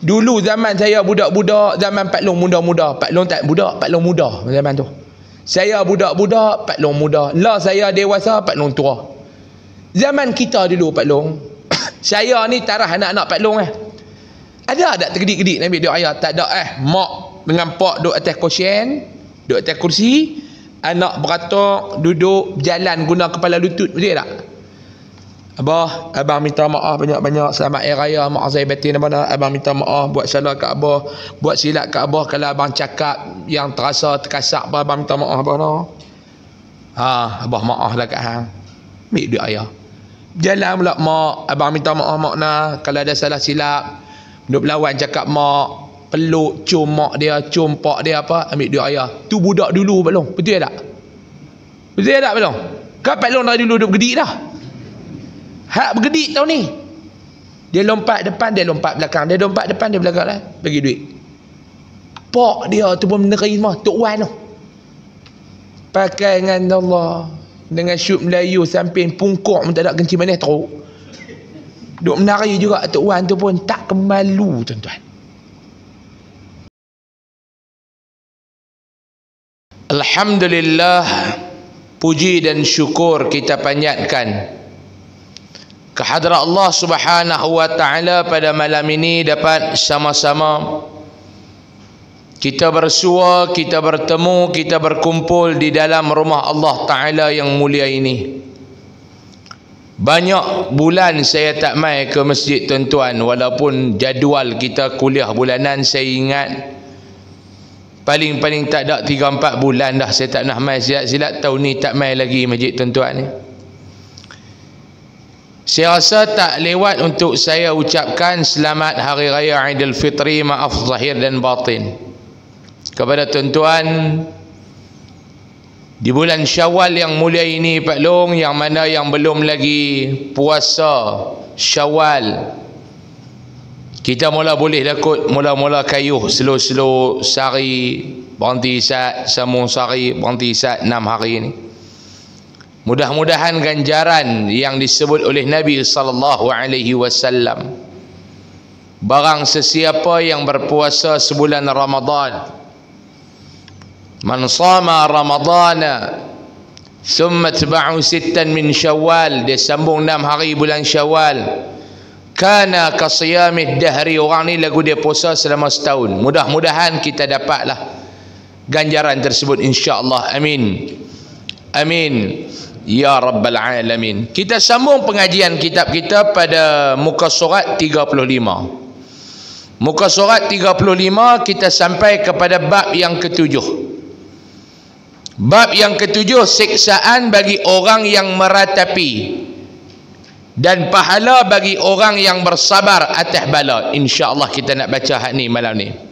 Dulu zaman saya budak-budak, zaman Pak Long muda-muda. Pak Long tak budak, Pak Long muda zaman tu. Saya budak-budak, Pak Long muda. Lah saya dewasa, Pak Long tua. Zaman kita dulu Pak Long, saya ni tarah anak-anak Pak Long Ada tak tergedik-gedik Nabi duk ayat? Tak ada mak dengan pak duduk atas kosyen, duduk atas kursi, anak beratok duduk berjalan guna kepala lutut, betul tak? Abang minta maaf banyak-banyak, selamat hari raya, maaf saya batin apa. Abang minta maaf buat salah kat abah, buat silap kat abah kalau abang cakap yang terasa terkasak apa, abang minta maaf abah. Abah maaf lah kat hang. Ambil duit ayah. Jalan pula mak, abang minta maaf mak nah kalau ada salah silap. Duk berlawan cakap mak, peluk, cium mak dia, cium pak dia apa, ambil duit ayah. Tu budak dulu Pak Long, betul tak? Betul tak Pak Long? Kan Pak Long dah dulu duk bergedik dah. Hak bergedik tau ni. Dia lompat depan, dia lompat belakang. Dia lompat depan, dia belakang lah. Bagi duit. Pak dia tu pun menerima. Tok Wan tu. Pakai dengan Allah. Dengan syut Melayu samping pungkuk pun tak ada kencing manis teruk. Duk menari juga Tok Wan tu pun tak kemalu tuan-tuan. Alhamdulillah. Puji dan syukur kita panjatkan kehadrat Allah Subhanahu wa taala pada malam ini dapat sama-sama kita bersua, kita bertemu, kita berkumpul di dalam rumah Allah taala yang mulia ini. Banyak bulan saya tak mai ke masjid tuan-tuan, walaupun jadual kita kuliah bulanan saya ingat paling-paling tak ada 3-4 bulan dah saya tak nak mai, silat-silat tahun ni tak mai lagi masjid tuan-tuan ni. Saya rasa tak lewat untuk saya ucapkan selamat Hari Raya Aidilfitri, maaf zahir dan batin kepada tuan-tuan di bulan Syawal yang mulia ini Pak Long, yang mana yang belum lagi puasa Syawal, kita mula boleh lakut mula-mula kayuh slow-slow sehari berhenti sat, sambung sehari berhenti sat 6 hari ini. Mudah-mudahan ganjaran yang disebut oleh Nabi sallallahu alaihi wasallam, barang sesiapa yang berpuasa sebulan Ramadan, man shama ramadana thumma atba'u 6 min Syawal, dia sambung 6 hari bulan Syawal, kana ka siyamid dahri, orang ni lagu dia puasa selama setahun. Mudah-mudahan kita dapatlah ganjaran tersebut insya-Allah. Amin. Amin. Ya Rabbal Alamin. Kita sambung pengajian kitab kita pada muka surat 35. Muka surat 35 kita sampai kepada bab yang ketujuh. Bab yang ketujuh, siksaan bagi orang yang meratapi dan pahala bagi orang yang bersabar atas bala. InsyaAllah kita nak baca hak ni malam ni.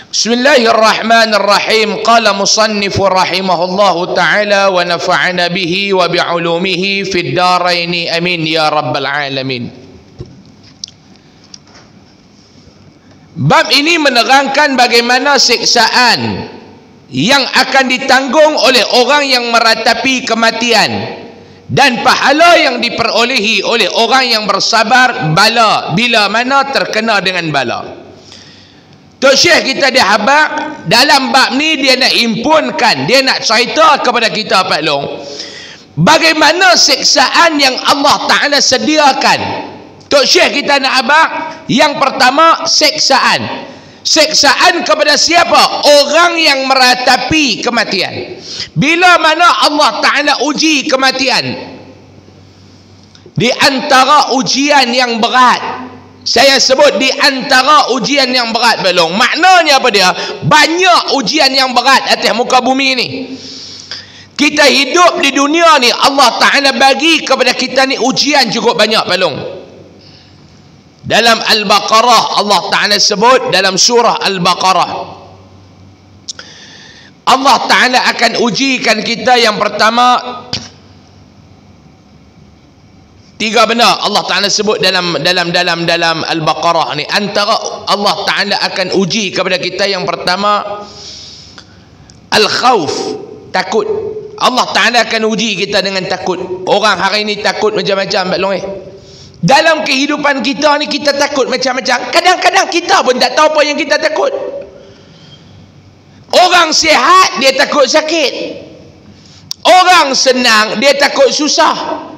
Bismillahirrahmanirrahim. Qala musannifu rahimahullahu ta'ala wa nafa'ana bihi wa bi'ulumihi fid daraini amin ya rabbal alamin. Bab ini menerangkan bagaimana siksaan yang akan ditanggung oleh orang yang meratapi kematian dan pahala yang diperolehi oleh orang yang bersabar bala bila mana terkena dengan bala. Tok Syekh kita dia habaq dalam bab ni, dia nak impunkan, dia nak cerita kepada kita Pak Long bagaimana siksaan yang Allah Ta'ala sediakan. Tok Syekh kita nak habaq yang pertama, siksaan kepada siapa? Orang yang meratapi kematian. Bila mana Allah Ta'ala uji kematian, di antara ujian yang berat, saya sebut di antara ujian yang berat belong. Maknanya apa dia? Banyak ujian yang berat atas muka bumi ni. Kita hidup di dunia ni, Allah Ta'ala bagi kepada kita ni ujian cukup banyak belong. Dalam Al-Baqarah Allah Ta'ala sebut, dalam surah Al-Baqarah Allah Ta'ala akan ujikan kita. Yang pertama, 3 benda Allah Ta'ala sebut dalam Al-Baqarah ni. Antara Allah Ta'ala akan uji kepada kita, yang pertama al-khawf, takut. Allah Ta'ala akan uji kita dengan takut. Orang hari ni takut macam-macam Pak Long. Dalam kehidupan kita ni kita takut macam-macam. Kadang-kadang kita pun tak tahu apa yang kita takut. Orang sihat dia takut sakit. Orang senang dia takut susah.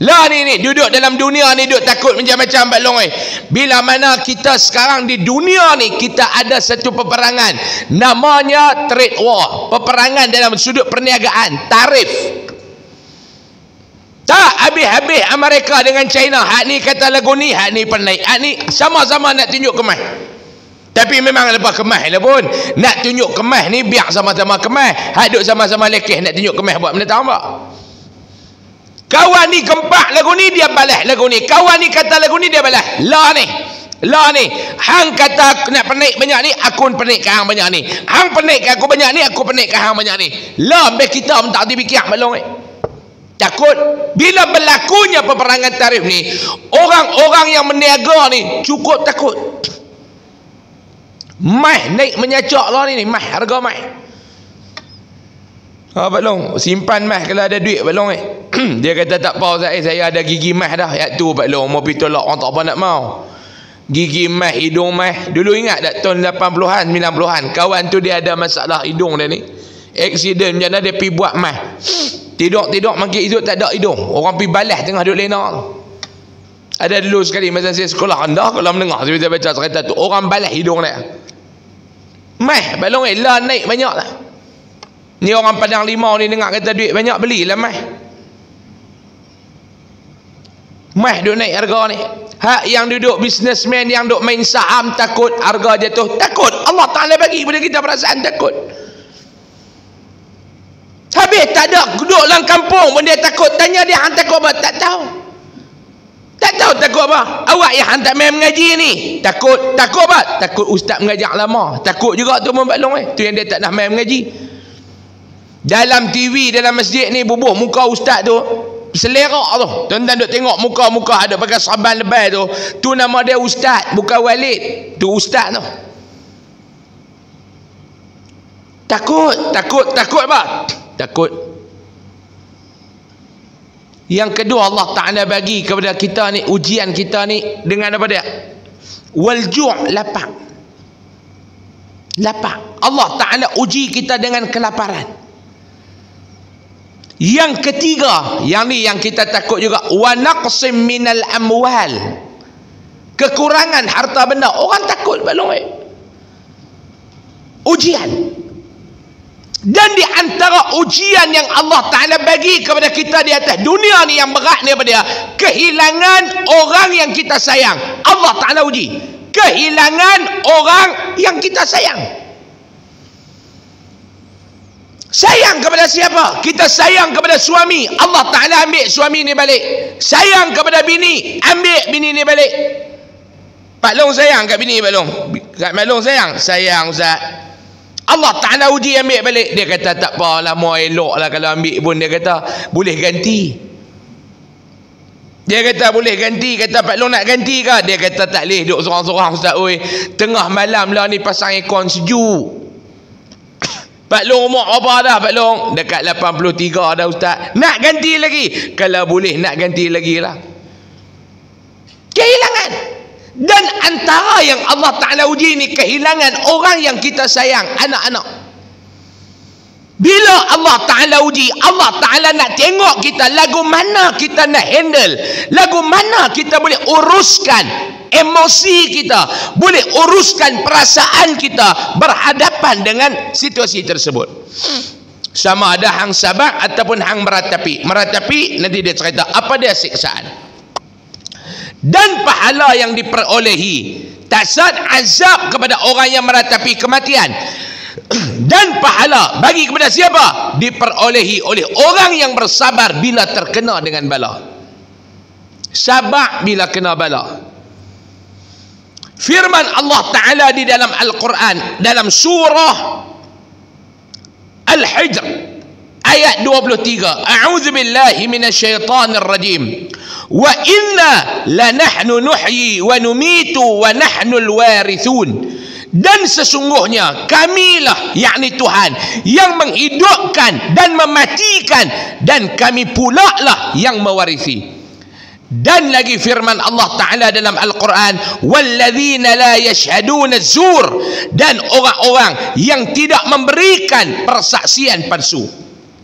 Lah ni duduk dalam dunia ni duduk takut macam-macam Pak Long. Bila mana kita sekarang di dunia ni kita ada satu peperangan namanya trade war, peperangan dalam sudut perniagaan, tarif. Tak habis-habis Amerika dengan China. Hak ni kata lagu ni, hak ni penaik, hak ni sama-sama nak tunjuk kemas. Tapi memang lepas kemas lah pun nak tunjuk kemas ni biar sama-sama kemas. Hak duk sama-sama lekeh nak tunjuk kemas buat benda tahu tak? Kawan ni gempak lagu ni dia balas lagu ni. Kawan ni kata lagu ni dia balas. Lah ni hang kata nak penaik banyak ni, aku penaik ke hang banyak ni. Hang penaik ke aku banyak ni, aku penaik ke hang banyak ni. Lah ambil kita minta dipikir balong takut. Bila berlakunya peperangan tarif ni, orang-orang yang meniaga ni cukup takut. Mah naik menyacak lah ni mah, harga mah. Pak Long, simpan mah kalau ada duit Pak Long Dia kata tak apa saya ada gigi mah dah. Ya tu Pak Long, mau pergi tolak orang tak apa nak mau. Gigi mah, hidung mah. Dulu ingat tak tahun 80-an, 90-an, kawan tu dia ada masalah hidung dia ni. Aksiden macam mana dia pergi buat mah. Tidur makin hidup tak ada hidung. Orang pergi balas tengah duduk lena. Ada dulu sekali masa saya sekolah rendah, kalau mendengar saya baca cerita tu, orang balas hidung dia. Mah Pak Long lah naik banyak lah. Ni orang Padang Limau ni dengar kata duit banyak, belilah mah. Mah duk naik harga ni. Hak yang duduk businessman yang duk main saham takut harga jatuh, takut. Allah Ta'ala bagi pada kita perasaan takut. Habis tak ada duduk dalam kampung pun dia takut. Tanya dia hang takut apa? Tak tahu. Tak tahu takut apa? Awak yang hang tak main mengaji ni takut. Takut apa? Takut ustaz mengajak lama. Takut juga tu Pak Long tu yang dia tak nak main mengaji. Dalam TV dalam masjid ni bubuh muka ustaz tu selera tu. Tuan-tuan duk tengok muka-muka ada pakai saban lebay tu. Tu nama dia ustaz, bukan Walid. Tu ustaz tu. Takut apa? Takut. Yang kedua Allah Ta'ala bagi kepada kita ni, ujian kita ni dengan apa dia? Wal-ju' lapar. Allah Ta'ala uji kita dengan kelaparan. Yang ketiga, yang ni yang kita takut juga, wa naqsim minal amwal. Kekurangan harta benda. Orang takut balong ujian. Dan di antara ujian yang Allah Ta'ala bagi kepada kita di atas dunia ni yang berat ni apa dia? Kehilangan orang yang kita sayang. Allah Ta'ala uji. Kehilangan orang yang kita sayang. Sayang kepada siapa? Kita sayang kepada suami, Allah Ta'ala ambil suami ni balik. Sayang kepada bini, ambil bini ni balik. Pak Long sayang kat bini Pak Long. Kat Pak Long sayang Ustaz. Allah Ta'ala uji ambil balik. Dia kata tak apalah, mau elok lah kalau ambil pun. Dia kata boleh ganti. Dia kata boleh ganti. Kata Pak Long nak ganti ke? Dia kata tak boleh duduk sorang-sorang Ustaz. Oi, tengah malam lah ni pasang aircon sejuk. Pak Long umur apa dah Pak Long? Dekat 83 dah Ustaz. Nak ganti lagi? Kalau boleh nak ganti lagi lah. Kehilangan. Dan antara yang Allah Ta'ala uji ni kehilangan orang yang kita sayang, anak-anak. Bila Allah Ta'ala uji, Allah Ta'ala nak tengok kita lagu mana kita nak handle, lagu mana kita boleh uruskan emosi kita, boleh uruskan perasaan kita berhadapan dengan situasi tersebut. Sama ada hang sabar ataupun hang meratapi. Meratapi nanti dia cerita apa dia siksaan. Dan pahala yang diperolehi tasad azab kepada orang yang meratapi kematian. Dan pahala bagi kepada siapa? Diperolehi oleh orang yang bersabar bila terkena dengan bala. Sabar bila kena bala. Firman Allah Ta'ala di dalam Al-Quran, dalam surah Al-Hijr ayat 23, a'udzu billahi minasyaitonir rajim, wa inna lanahnu nuhyi wa numitu wa nahnul warithun. Dan sesungguhnya kamilah, yakni Tuhan, yang menghidupkan dan mematikan, dan kami pula lah yang mewarisi. Dan lagi firman Allah Ta'ala dalam Al-Quran, walladzina la yashhaduna zur, dan orang-orang yang tidak memberikan persaksian palsu.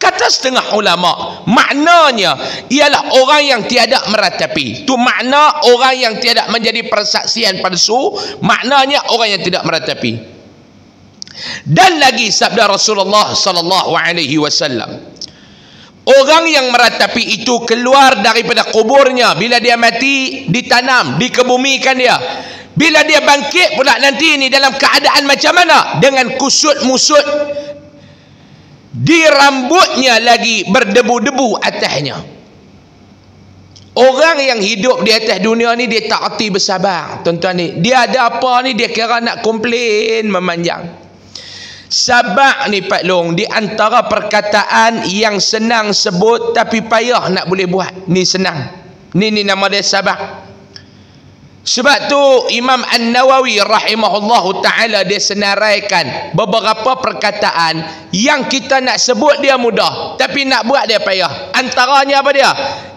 Kata setengah ulama, maknanya ialah orang yang tiada meratapi. Tu makna orang yang tiada menjadi persaksian palsu, maknanya orang yang tidak meratapi. Dan lagi sabda Rasulullah sallallahu alaihi wasallam, orang yang meratapi itu keluar daripada kuburnya bila dia mati, ditanam, dikebumikan dia. Bila dia bangkit pula nanti ini dalam keadaan macam mana? Dengan kusut musut di rambutnya lagi berdebu-debu atasnya. Orang yang hidup di atas dunia ni dia tak erti bersabar, tuan-tuan ni. Dia ada apa ni dia kira nak komplain memanjang. Sabar ni Pak Long di antara perkataan yang senang sebut tapi payah nak boleh buat. Ni senang. Ni nama dia sabar. Sebab tu Imam An-Nawawi rahimahullahu ta'ala dia senaraikan beberapa perkataan yang kita nak sebut dia mudah tapi nak buat dia payah. Antaranya apa dia?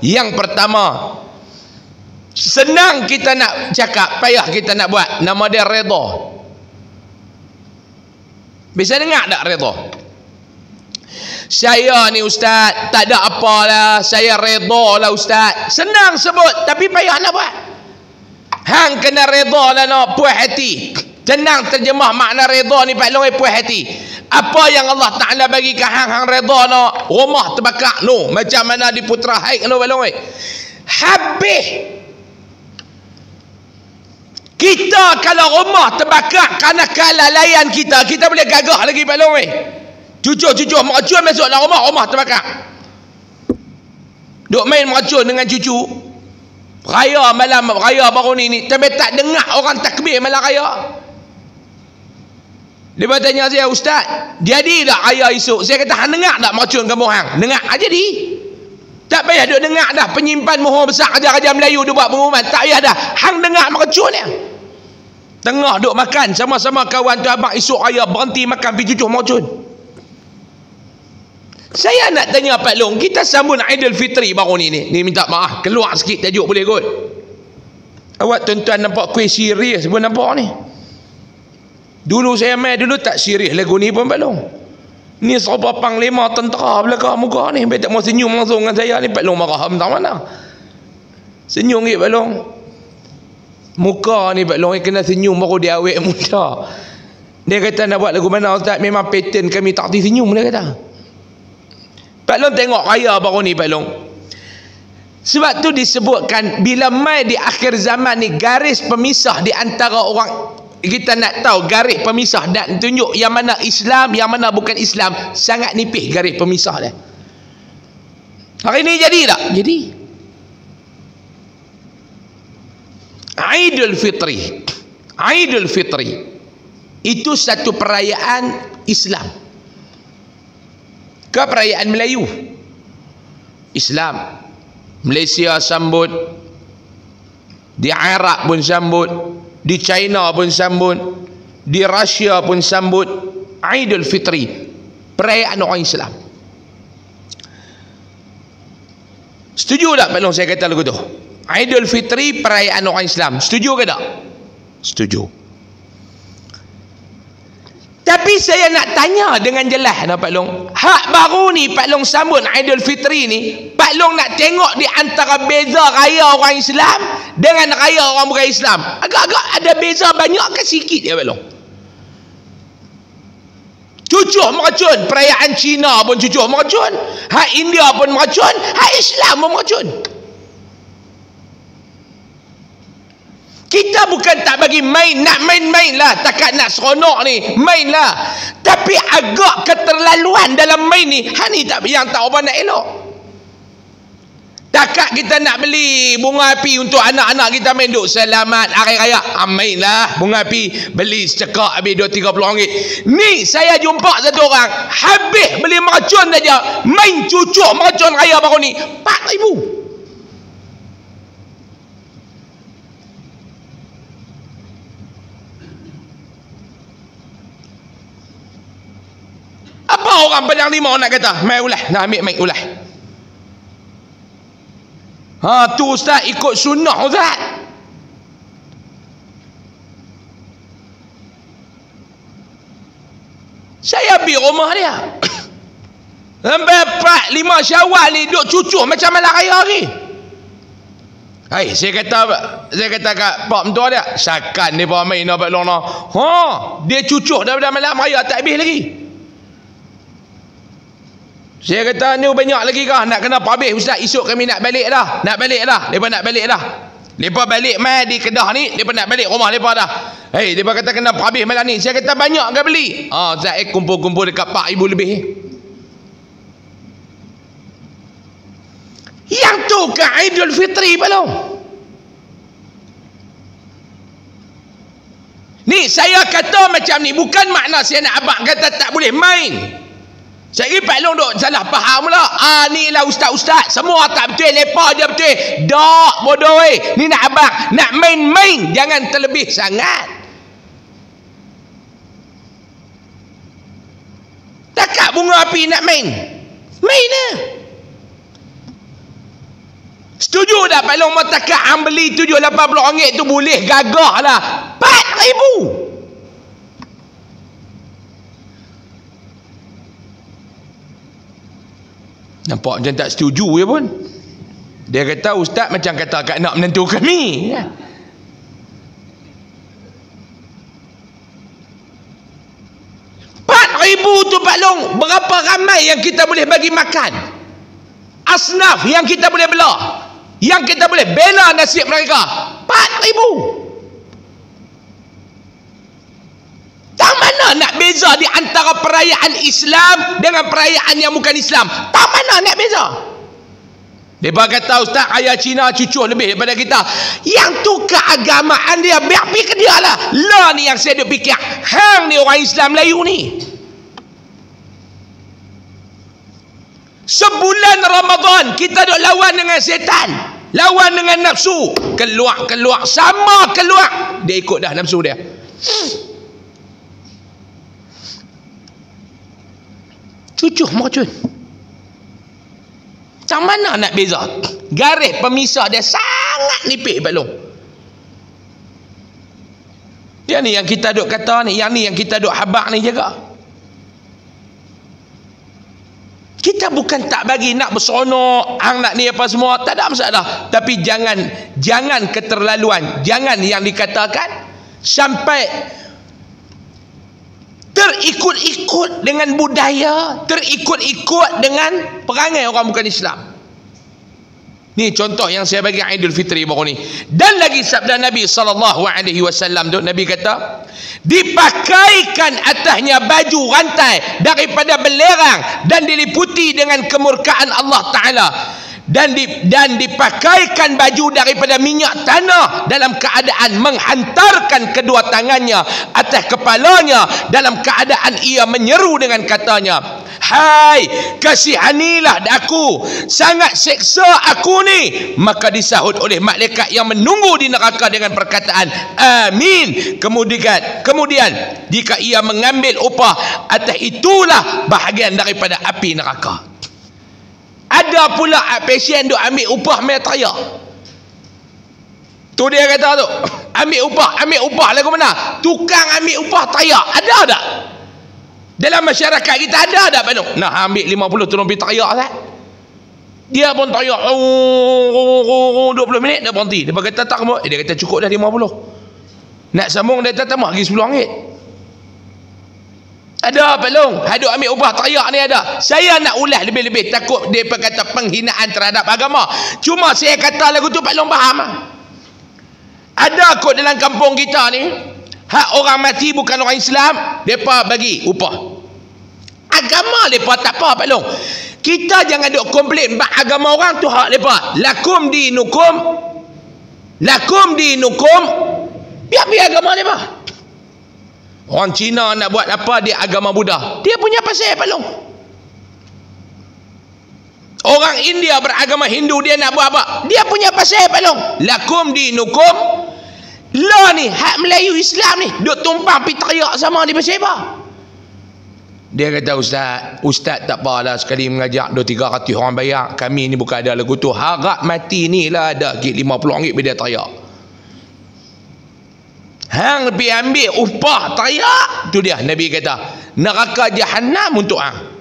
Yang pertama, senang kita nak cakap, payah kita nak buat. Nama dia redha. Bisa dengar tak redha? Saya ni ustaz, tak ada apalah, saya redha lah ustaz. Senang sebut tapi payah nak buat. Hang kena redha lah nak puas hati. Senang terjemah makna redha ni Pak Long, puas hati. Apa yang Allah Ta'ala bagi ke hang redha nak, rumah terbakar no, macam mana di Putra Haik no Pak Long. Habis kita kalau rumah terbakar kerana kelalaian kita boleh gagah lagi Pak Long. Cucu meracun masuk dalam rumah terbakar. Duk main meracun dengan cucu. Raya malam raya baru ni tapi tak dengar orang takbir malam raya. Dia bertanya saya, ustaz, jadi tak raya esok? Saya kata, hang dengar tak meracun kamu hang? Dengar aja di. Tak payah duk dengar dah penyimpan mohon besar raja-raja Melayu dia buat pengumuman. Tak payah dah. Hang dengar meracun dia. Tengah duk makan sama-sama kawan tu abang, esok raya berhenti makan pergi cucuh meracun. Saya nak tanya Pak Long, kita sambut Aidilfitri baru ni minta maaf, keluar sikit tajuk boleh kot. Awak tuan-tuan nampak kuih serius pun nampak ni. Dulu saya main dulu tak serius lagu ni pun Pak Long. Ni serba panglima tentera belakang muka ni, tak mau senyum langsung dengan saya ni. Pak Long marah entah mana. Senyum ke Pak Long? Muka ni Pak Long kena senyum baru dia awet muda. Dia kata nak buat lagu mana ustaz? Memang pattern kami tak hati senyum dia kata. Pak Long tengok raya baru ni Pak Long. Sebab tu disebutkan bila mai di akhir zaman ni garis pemisah di antara orang, kita nak tahu garis pemisah dan tunjuk yang mana Islam, yang mana bukan Islam, sangat nipis garis pemisah dia. Hari ni jadi tak? Jadi. Aidilfitri itu satu perayaan Islam. Ke perayaan Melayu Islam. Malaysia sambut, di Iraq pun sambut, di China pun sambut, di Rusia pun sambut Aidilfitri, perayaan orang Islam. Setuju tak Pak Long saya kata lagu tu? Aidilfitri perayaan orang Islam. Setuju ke tak? Setuju. Tapi saya nak tanya dengan jelas Pak Long. Hak baru ni Pak Long sambut Aidilfitri ni, Pak Long nak tengok di antara beza raya orang Islam dengan raya orang bukan Islam. Agak-agak ada beza banyak ke sikit ya Pak Long? Cucuh meracun, perayaan Cina pun cucuh meracun, hak India pun meracun, hak Islam pun meracun. Kita bukan tak bagi main, nak main-main lah, takat nak seronok ni, main lah. Tapi agak keterlaluan dalam main ni, ni tak, yang tak apa nak elok. Takat kita nak beli bunga api untuk anak-anak kita main duk selamat hari raya, main lah bunga api, beli secekak habis 2-30 ringgit. Ni saya jumpa satu orang habis beli meracun saja, main cucuk meracun raya baru ni 4,000. Apa orang Padang Limau nak kata? Mai ulah, nak ambil mic ulah. Ha, tu ustaz ikut sunnah ustaz. Saya pergi rumah dia. Sampai 4-5 Syawal ni duk cucuh macam malam raya ni. Hai, saya kata kat pak mentua dia, sakan ni pa main nak long noh. Ha, dia cucuh daripada malam raya tak habis lagi. Saya kata ni banyak lagi kah nak kena habis ustaz, esok kami nak balik dah. Depa nak balik dah. Depa balik mai di Kedah ni, depa nak balik rumah depa dah. Hei, depa kata kena habis malam ni. Saya kata banyak ke beli? Ha, saya kumpul-kumpul dekat 4,000 lebih. Yang tu ke Aidul Fitri belum? Ni saya kata macam ni bukan makna saya nak abang kata tak boleh main. Saya kira Pak Long duk salah faham lah. Ni lah ustaz-ustaz semua tak betul, lepa je betul. Dak bodoh ni nak abang nak main-main, jangan terlebih sangat. Takat bunga api nak main. Main lah. Setuju tak Pak Long mau takat hang beli RM80 tu boleh gagah lah. RM4,000. Nampak macam tak setuju je pun. Dia kata ustaz macam kata kat nak menentu kami. RM4,000 tu Pak Long, berapa ramai yang kita boleh bagi makan? Asnaf yang kita boleh belah, yang kita boleh bela nasib mereka. RM4,000. Tak mana nak beza di antara perayaan Islam dengan perayaan yang bukan Islam? Tak mana nak beza? Mereka kata ustaz raya Cina cucuh lebih daripada kita. Yang tu keagamaan dia, biar pergi ke dia lah. Lah ni yang saya duk fikir, hang ni orang Islam Melayu ni. Sebulan Ramadan kita duk lawan dengan setan, lawan dengan nafsu. Keluar sama keluar, dia ikut dah nafsu dia. Cucuh mercun. Macam mana nak beza? Garis pemisah dia sangat nipis Pak Long. Dia ni yang kita duk kata ni, yang ni yang kita duk habaq ni juga. Kita bukan tak bagi nak berseronok, hang nak ni apa semua, tak ada masalah. Tapi jangan keterlaluan, jangan yang dikatakan sampai terikut-ikut dengan budaya, terikut-ikut dengan perangai orang bukan Islam. Ni contoh yang saya bagi Aidul Fitri baru ni. Dan lagi sabda Nabi SAW tu, Nabi kata dipakaikan atasnya baju rantai daripada belerang dan diliputi dengan kemurkaan Allah Ta'ala, dan dipakaikan baju daripada minyak tanah dalam keadaan menghantarkan kedua tangannya atas kepalanya dalam keadaan ia menyeru dengan katanya, hai kasihanilah aku, sangat seksa aku ni. Maka disahut oleh malaikat yang menunggu di neraka dengan perkataan amin. Kemudian jika ia mengambil upah, atas itulah bahagian daripada api neraka. Ada pula pasien duk ambil upah mai teriak. Tu dia kata tu, ambil upah lagu mana? Tukang ambil upah teriak. Ada tak? Dalam masyarakat kita ada tak Pak Long? Nah, ambil 50 tolong pergi teriak kan? Dia pun teriak 20 minit dah berhenti. Dia kata tak kamu. Dia kata cukup dah 50. Nak sambung dia kata tambah lagi RM10. Ada Pak Long, hadut ambil upah teriak ni ada. Saya nak ulas lebih-lebih, takut dia kata penghinaan terhadap agama. Cuma saya kata lagu tu Pak Long faham. Ada kot dalam kampung kita ni, hak orang mati bukan orang Islam, depa bagi upah. Agama depa tak apa Pak Long. Kita jangan duk komplain bab agama orang tu hak depa. Lakum dinukum, biar agama depa. Orang Cina nak buat apa, dia agama Buddha, dia punya pasal Pak Long. Orang India beragama Hindu, dia nak buat apa, dia punya pasal Pak Long. Lakum dinukum. Lah ni hak Melayu Islam ni duk tumpang pi teriak sama di pasal apa. Dia kata, Ustaz tak apalah sekali mengajak 200-300 orang bayar. Kami ni bukan ada lagu tu. Harap mati ni lah ada RM50 bila teriak. Hang lebih ambil upah teriak. Tu dia Nabi kata, neraka Jahannam untuk hang.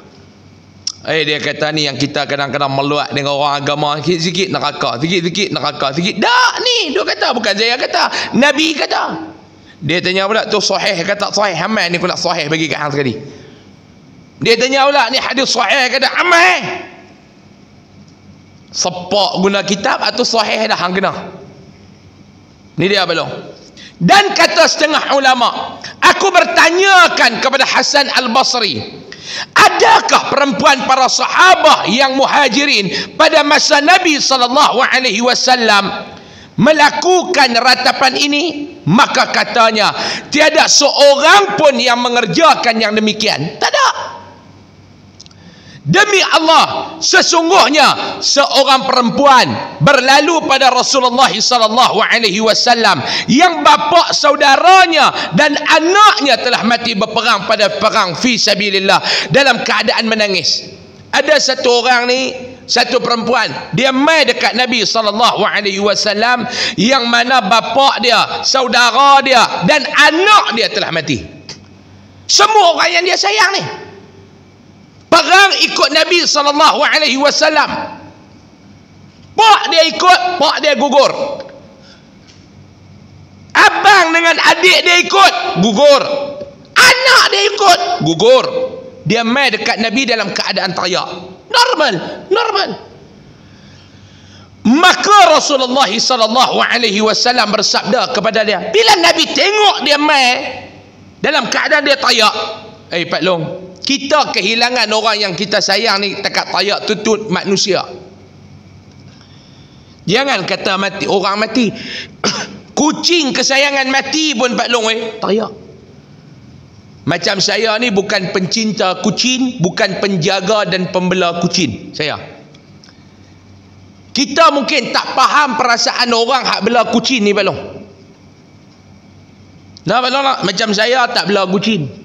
Dia kata ni yang kita kadang-kadang meluat dengan orang agama. Sikit-sikit neraka, sikit-sikit neraka, sikit. Tak ni, dia kata, bukan saya kata, Nabi kata. Dia tanya pula tu sahih kata sahih. Hamai ni aku nak sahih bagi kat hang sekali. Dia tanya pula ni hadis sahih kata amai. Sepak guna kitab atau sahih dah hang kena. Ni dia belum. Dan kata setengah ulama, aku bertanyakan kepada Hasan Al-Basri, adakah perempuan para sahabat yang muhajirin pada masa Nabi SAW melakukan ratapan ini? Maka katanya, tiada seorang pun yang mengerjakan yang demikian. Tak ada. Demi Allah, sesungguhnya seorang perempuan berlalu pada Rasulullah SAW yang bapa saudaranya dan anaknya telah mati berperang pada perang fi sabilillah dalam keadaan menangis. Ada satu orang ni, satu perempuan, dia mai dekat Nabi SAW yang mana bapa dia, saudara dia dan anak dia telah mati. Semua orang yang dia sayang ni perang ikut Nabi SAW. Pak dia ikut, pak dia gugur. Abang dengan adik dia ikut, gugur. Anak dia ikut, gugur. Dia mai dekat Nabi dalam keadaan teriak. Normal. Maka Rasulullah SAW bersabda kepada dia, bila Nabi tengok dia mai dalam keadaan dia teriak, Pak Long, kita kehilangan orang yang kita sayang ni takat teriak tutut manusia. Jangan kata mati, orang mati. Kucing kesayangan mati pun Pak Long teriak. Macam saya ni bukan pencinta kucing, bukan penjaga dan pembela kucing. Kita mungkin tak faham perasaan orang hak bela kucing ni Pak Long. Nah Pak Long, macam saya tak bela kucing.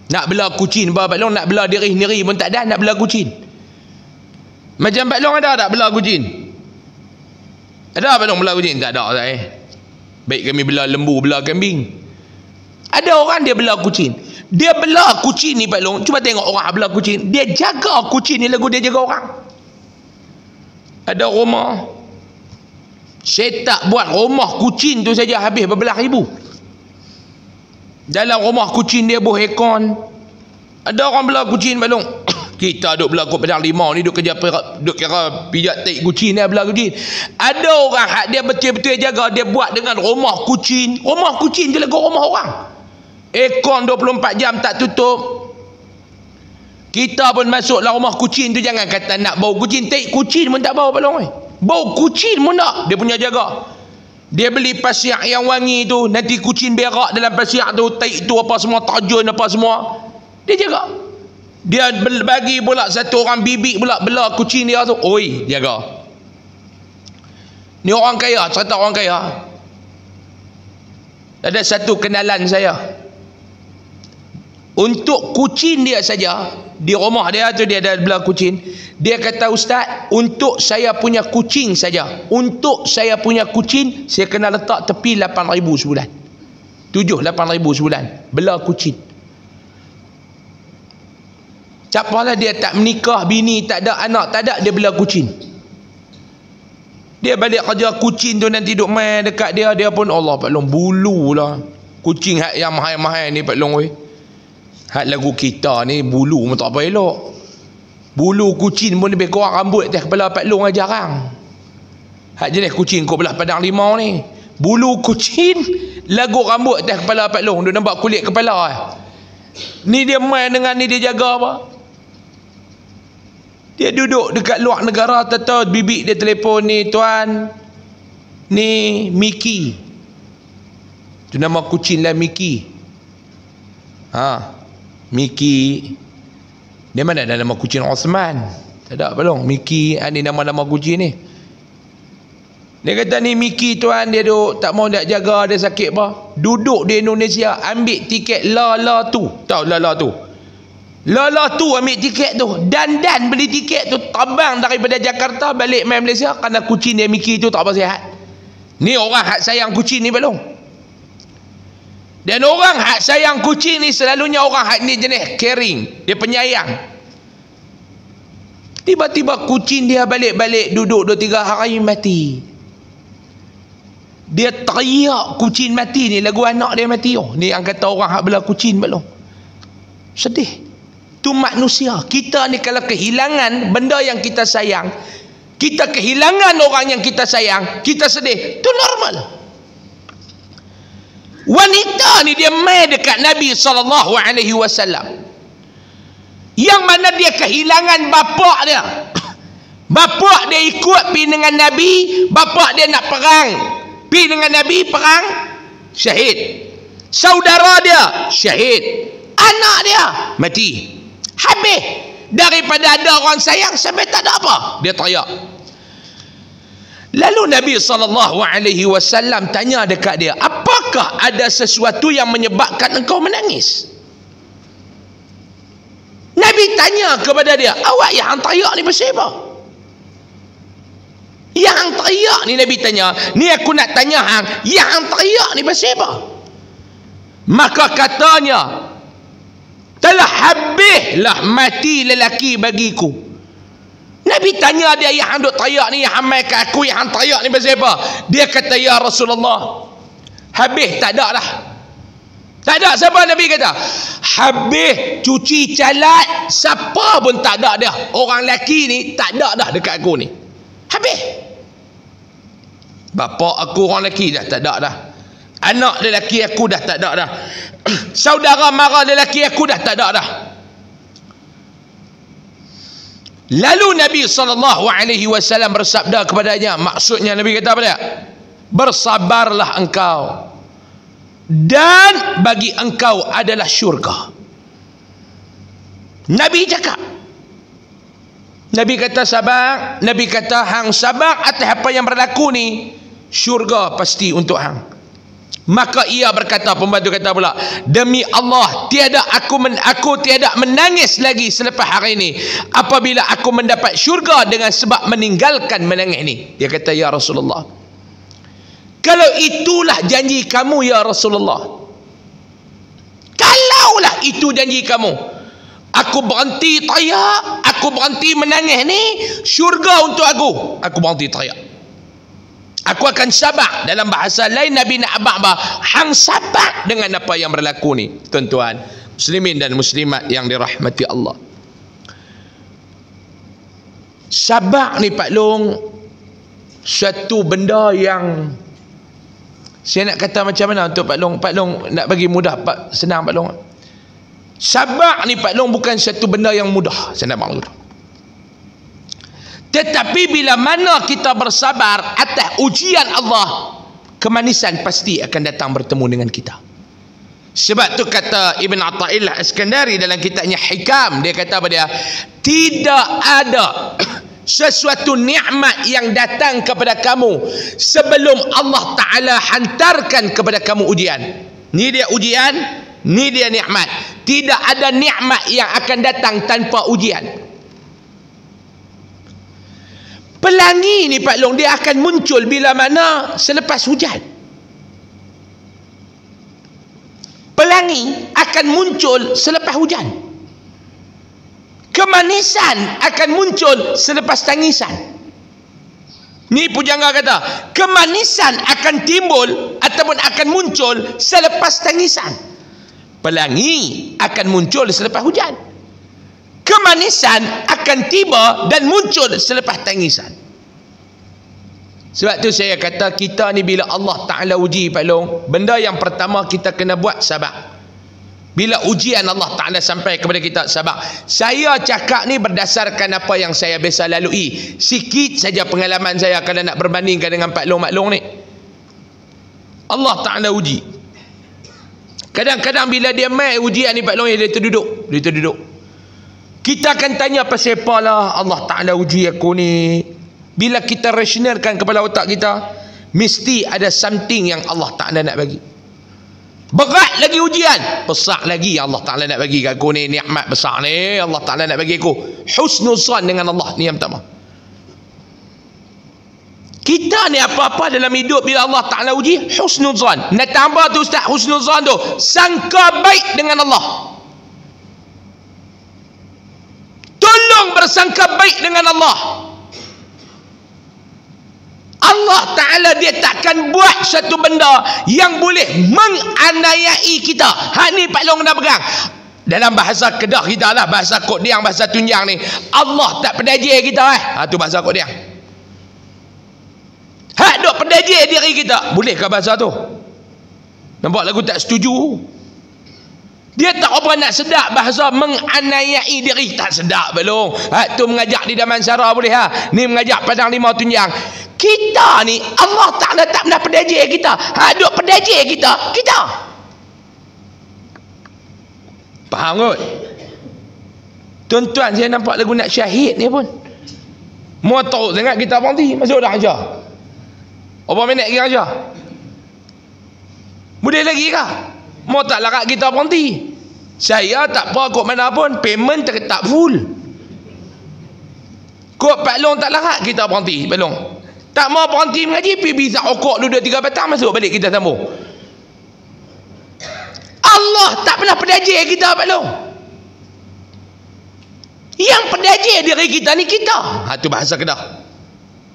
Nak bela kucing, Pak Long nak bela diri sendiri pun tak ada, nak bela kucing. Macam Pak Long ada tak bela kucing? Ada Pak Long bela kucing? Tak ada. Baik kami bela lembu, bela kambing. Ada orang dia bela kucing. Dia bela kucing ni Pak Long. Cuba tengok orang bela kucing. Dia jaga kucing ni lagu dia jaga orang. Ada rumah, saya tak buat rumah kucing tu saja habis berbelas ribu. Dalam rumah kucing dia buh ekon. Ada orang bela kucing Pak Long. Kita duk bela kot Padang Limau ni, duk kerja duk kira pijat tai kucing ni bela kucing. Ada orang hak dia betul-betul jaga, dia buat dengan rumah kucing. Rumah kucing je lagu rumah orang. Ekon 24 jam tak tutup. Kita pun masuk dalam rumah kucing tu, jangan kata nak bau kucing, tai kucing pun tak bau Pak Long. Bau kucing pun tak, dia punya jaga. Dia beli pasiak yang wangi tu, nanti kucing berak dalam pasiak tu, taik tu apa semua, tajun apa semua, dia jaga. Dia bagi pula satu orang bibik pula bela kucing dia tu, oi, jaga. Ni orang kaya, cerita orang kaya. Ada satu kenalan saya, untuk kucing dia saja, di rumah dia tu dia ada bela kucing. Dia kata, Ustaz, untuk saya punya kucing saja, untuk saya punya kucing, saya kena letak tepi 8,000 sebulan. 7-8,000 sebulan bela kucing. Capalah dia tak menikah, bini tak ada, anak tak ada, dia bela kucing. Dia balik kerja, kucing tu nanti duk main dekat dia, dia pun Allah Pak Long, bulu lah. Kucing hak yang mahal-mahal ni Pak Long, hak lagu kita ni bulu pun tak apa elok. Bulu kucing pun lebih kurang rambut atas kepala Pak Long jarang. Hak jenis kucing kau belah Padang Limau ni, bulu kucing lagu rambut atas kepala Pak Long, dia nampak kulit kepala. Ni dia main dengan ni, dia jaga apa? Dia duduk dekat luar negara, tahu bibik dia telefon ni, tuan, ni Mickey. Tu nama kucing lah Mickey. Mickey. Dia mana ada nama kucing Osman? Tak ada Pak Long. Mickey, ni nama-nama kucing ni. Dia kata ni Mickey tuan, dia duduk tak mau nak jaga, dia sakit apa. Duduk di Indonesia, ambil tiket La tu. Tahu La tu? Lala tu ambil tiket tu. Dan beli tiket tu. Terbang daripada Jakarta balik main Malaysia. Kerana kucing dia mikir tu tak apa sihat. Ni orang hak sayang kucing ni belum. Dan orang hak sayang kucing ni selalunya orang hak ni jenis caring. Dia penyayang. Tiba-tiba kucing dia balik-balik duduk 2-3 hari mati. Dia teriak kucing mati ni. Lagu anak dia mati. Oh, ni yang kata orang hak belah kucing belum. Sedih. Tu manusia. Kita ni kalau kehilangan benda yang kita sayang, kita kehilangan orang yang kita sayang, kita sedih. Tu normal. Wanita ni dia mai dekat Nabi SAW. Yang mana dia kehilangan bapak dia. Bapak dia ikut pergi dengan Nabi. Bapak dia nak perang. Pergi dengan Nabi perang. Syahid. Saudara dia syahid. Anak dia mati. Habis. Daripada ada orang sayang sampai tak ada apa. Dia teriak. Lalu Nabi SAW tanya dekat dia, apakah ada sesuatu yang menyebabkan engkau menangis? Nabi tanya kepada dia, awak yang teriak ni pasal apa? Yang teriak ni Nabi tanya, ni aku nak tanya hang, yang teriak ni pasal apa? Maka katanya, telah habislah mati lelaki bagiku. Nabi tanya dia, yang duk teriak ni, yang hamai kat aku, yang teriak ni pasal apa? Dia kata, ya Rasulullah, habis tak ada dah. Tak ada. Siapa Nabi kata? Habis cuci calat, siapa pun tak ada dia. Orang lelaki ni tak ada dah dekat aku ni. Habis. Bapa aku orang lelaki dah tak ada dah. Anak lelaki aku dah tak ada dah. Saudara mara lelaki aku dah tak ada dah. Lalu Nabi SAW bersabda kepadanya, maksudnya Nabi kata apa dia? Bersabarlah engkau, dan bagi engkau adalah syurga. Nabi cakap. Nabi kata sabar. Nabi kata hang sabar atas apa yang berlaku ni, syurga pasti untuk hang. Maka ia berkata, pembantu kata pula, demi Allah, aku tiada menangis lagi selepas hari ini apabila aku mendapat syurga dengan sebab meninggalkan menangis ni. Dia kata, ya Rasulullah, kalau itulah janji kamu ya Rasulullah, kalaulah itu janji kamu, aku berhenti teriak, aku berhenti menangis ni, syurga untuk aku berhenti teriak, aku akan sabar. Dalam bahasa lain Nabi nak abang hang sabar dengan apa yang berlaku ni. Tuan-tuan muslimin dan muslimat yang dirahmati Allah, sabar ni Pak Long satu benda yang saya nak kata macam mana untuk Pak Long. Pak Long nak bagi mudah, senang Pak Long. Sabar ni Pak Long bukan satu benda yang mudah. Saya nak maklum. Tetapi bila mana kita bersabar atas ujian Allah, kemanisan pasti akan datang bertemu dengan kita. Sebab tu kata Ibn Atta'illah Iskandari dalam kitabnya Hikam, dia kata apa dia? Tidak ada sesuatu nikmat yang datang kepada kamu sebelum Allah Ta'ala hantarkan kepada kamu ujian. Ni dia ujian, ni dia nikmat. Tidak ada nikmat yang akan datang tanpa ujian. Pelangi ni Pak Long, dia akan muncul bila mana? Selepas hujan. Pelangi akan muncul selepas hujan. Kemanisan akan muncul selepas tangisan. Ni pujangga kata, kemanisan akan timbul ataupun akan muncul selepas tangisan. Pelangi akan muncul selepas hujan. Kemanisan akan tiba dan muncul selepas tangisan. Sebab tu saya kata, kita ni bila Allah Ta'ala uji Pak Long, benda yang pertama kita kena buat sabar. Bila ujian Allah Ta'ala sampai kepada kita, sabar. Saya cakap ni berdasarkan apa yang saya biasa lalui. Sikit saja pengalaman saya kalau nak berbandingkan dengan Pak Long ni. Allah Ta'ala uji. Kadang-kadang bila dia mai ujian ni Pak Long, dia terduduk. Kita akan tanya pasal apa lah Allah Ta'ala uji aku ni. Bila kita rasionalkan kepala otak kita, mesti ada something yang Allah Ta'ala nak bagi. berat lagi ujian, besar lagi Allah Ta'ala nak bagi kat aku ni, nikmat besar ni Allah Ta'ala nak bagi aku. Husnuzan dengan Allah ni yang pertama. Kita ni apa-apa dalam hidup bila Allah Ta'ala uji, husnuzan. Nak tambah tu ustaz, husnuzan tu sangka baik dengan Allah. Tolong bersangka baik dengan Allah. Allah Ta'ala dia takkan buat satu benda yang boleh menganiayai kita. Hak ni Pak Long kena pegang. Dalam bahasa Kedah kita lah, bahasa Kodiang, bahasa Tunjang ni, Allah tak pedajir kita tu bahasa Kodiang. Hak duk pedajir diri kita. Bolehkah bahasa tu? Nampak lagu tak setuju? Dia tak apa nak sedap bahasa menganiayai diri. Tak sedap belum. Hak tu mengajak di Damansara boleh ni mengajak Padang Limau Tunjang. Kita ni Allah Ta'ala tak pernah pedajir kita. Duk pedajir kita. Faham kot? Tuan-tuan, saya nampak lagu nak syahid ni pun motor sangat kita berhenti. Masuk dah ajar. Berapa minit lagi ajar? Boleh lagi kah? Mau tak larat kita berhenti. Saya tak apa kot mana pun, payment tak full. Kot Pak Long tak larat kita berhenti. Pak Long tak mau berhenti mengaji, pergi bisa okok 2-3 petang, masuk balik kita sambung. Allah tak pernah pedajir kita Pak Long. Yang pedajir diri kita ni kita. Tu bahasa Kedah.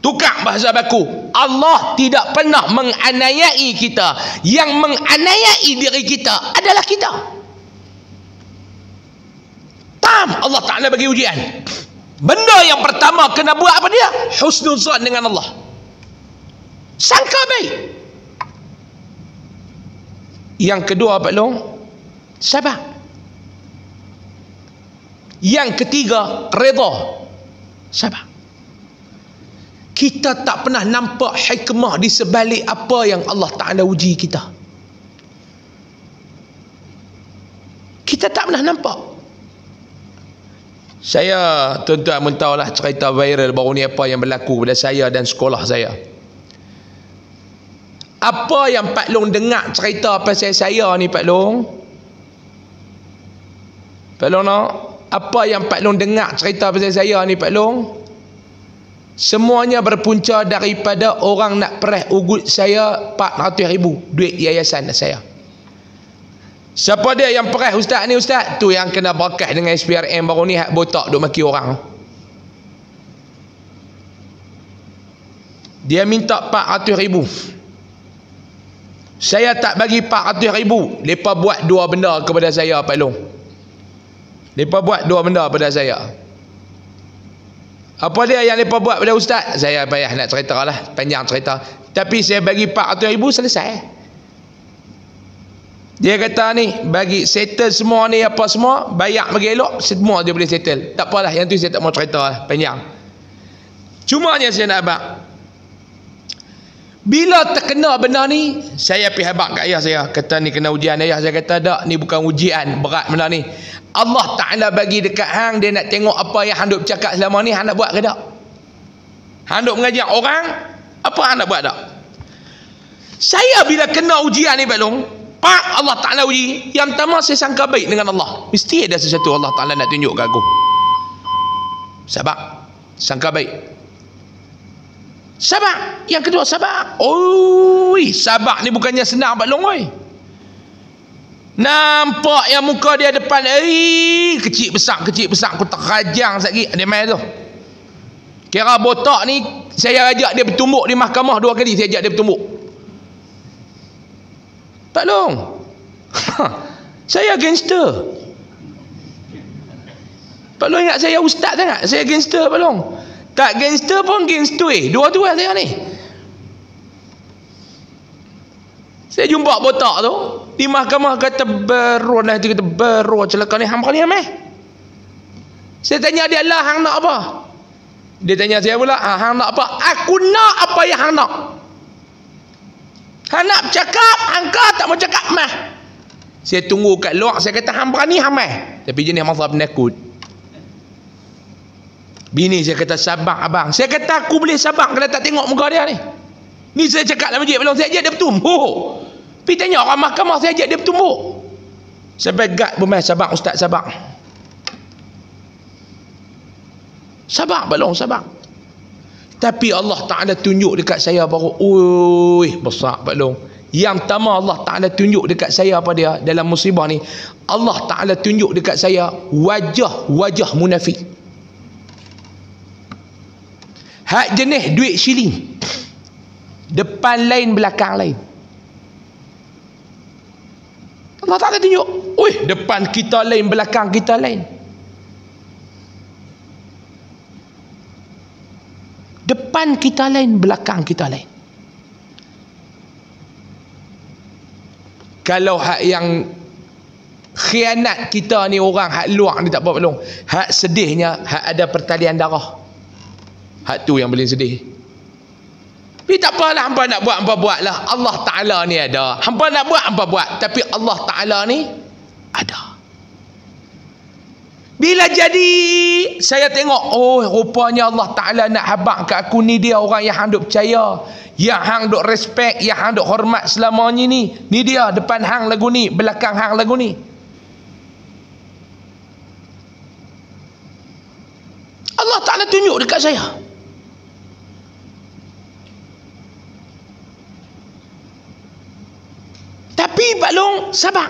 Tukar bahasa baku. Allah tidak pernah menganiayai kita. Yang menganiayai diri kita adalah kita. Paham? Allah Ta'ala bagi ujian. Benda yang pertama kena buat apa dia? Husnuzan dengan Allah. Sangka baik. Yang kedua Pak Long, sabar. Yang ketiga, redha. Sabar. Kita tak pernah nampak hikmah di sebalik apa yang Allah Ta'ala uji kita. Kita tak pernah nampak. Saya, tuan-tuan pun tahulah cerita viral baru ni apa yang berlaku pada saya dan sekolah saya. Apa yang Pak Long dengar cerita pasal saya ni Pak Long? Pak Long nak? Apa yang Pak Long dengar cerita pasal saya ni Pak Long? Semuanya berpunca daripada orang nak perah ugut saya 400,000 duit yayasan saya. Siapa dia yang perah ustaz ni ustaz? Tu yang kena berkah dengan SPRM baru ni, hak botak duk maki orang. Dia minta 400,000. Saya tak bagi 400,000. Mereka buat dua benda kepada saya Pak Long. Mereka buat dua benda pada saya. Apa dia yang mereka buat pada ustaz? Saya payah nak cerita lah, panjang cerita. Tapi saya bagi 400,000 selesai. Dia kata ni, bagi settle semua ni apa semua, bayar bagi elok, semua dia boleh settle. Tak apalah, yang tu saya tak mau cerita lah, panjang. Cumanya saya nak abang, bila terkena benda ni, saya pergi habaq kat ayah saya. Kata ni kena ujian. Ayah saya kata tak, ni bukan ujian, berat benda ni. Allah Ta'ala bagi dekat hang, dia nak tengok apa yang hang duk bercakap selama ni, hang nak buat ke tak? Hang duk mengajak orang, apa hang nak buat tak? Saya bila kena ujian ni Pak Long, Pak, Allah Ta'ala uji. Yang pertama saya sangka baik dengan Allah. Mesti ada sesuatu Allah Ta'ala nak tunjuk ke aku. Sabar. Sangka baik. Sabar. Yang kedua sabar. Oi, sabar ni bukannya senang Pak Long oi. Nampak yang muka dia depan, kecil besar aku terajang lagi. Dia main tu. Kira botak ni saya ajak dia bertumbuk di mahkamah 2 kali, saya ajak dia bertumbuk. Pak Long. Saya gangster. Pak Long ingat saya ustaz sangat. Saya gangster Pak Long. Tak gangster pun gangster. Dua-dua saya ni. Saya jumpa botak tu di mahkamah, kata beru lah, dia kata beru celaka ni hang kali ameh. Saya tanya dia, lah hang nak apa? Dia tanya saya pula, hang nak apa? Aku nak apa yang hang nak. Hang nak bercakap, hang tak mau cakap mah. Saya tunggu kat luar, saya kata hang berani hang meh. Tapi jenis masa penakut. Bini saya kata sabar abang. Saya kata aku boleh sabar kalau tak tengok muka dia ni. Ni saya cakap dalam masjid belum, saya ajak dia bertumbuk. Pergi tanya orang mahkamah, saya ajak dia bertumbuk. Sampai gad bermain, sabar ustaz, sabar. Sabar balong, sabar. Tapi Allah Ta'ala tunjuk dekat saya baru, ui, besar balong. Yang pertama Allah Ta'ala tunjuk dekat saya apa dia dalam musibah ni. Allah Ta'ala tunjuk dekat saya wajah-wajah munafik. Hak jenis duit shilling. Depan lain, belakang lain. Allah Ta'ala tunjuk. Ui, depan kita lain, belakang kita lain. Depan kita lain, belakang kita lain. Kalau hak yang khianat kita ni orang hak luar ni tak apa belum. Hak sedihnya hak ada pertalian darah. Hak tu yang paling sedih. Tapi tak apalah, hampa nak buat hampa buatlah. Allah Ta'ala ni ada. Hampa nak buat hampa buat, tapi Allah Ta'ala ni ada. Bila jadi saya tengok, oh rupanya Allah Ta'ala nak habaq kat aku ni dia orang yang hang duk percaya, yang hang duk respect, yang hang duk hormat selamanya ni. Ni dia depan hang lagu ni, belakang hang lagu ni. Allah Ta'ala tunjuk dekat saya. Tapi Pak Long sabar.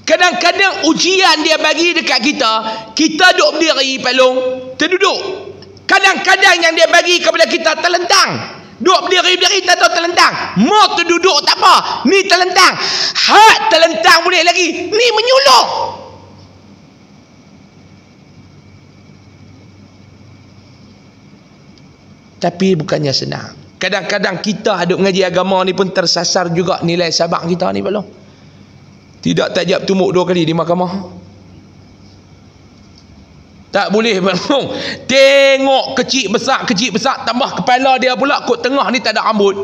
Kadang-kadang ujian dia bagi dekat kita, kita duduk berdiri Pak Long, terduduk. Kadang-kadang yang dia bagi kepada kita terlentang. Duduk berdiri-berdiri tak tahu terlentang. Mau terduduk tak apa, ni terlentang. Hak terlentang boleh lagi, ni menyuluk. Tapi bukannya senang. Kadang-kadang kita hadut mengaji agama ni pun tersasar juga nilai sabar kita ni Pak Long. Tidak tajab tumbuk 2 kali di mahkamah. Tak boleh Pak Long. Tengok kecil besar tambah kepala dia pula kot tengah ni tak ada rambut.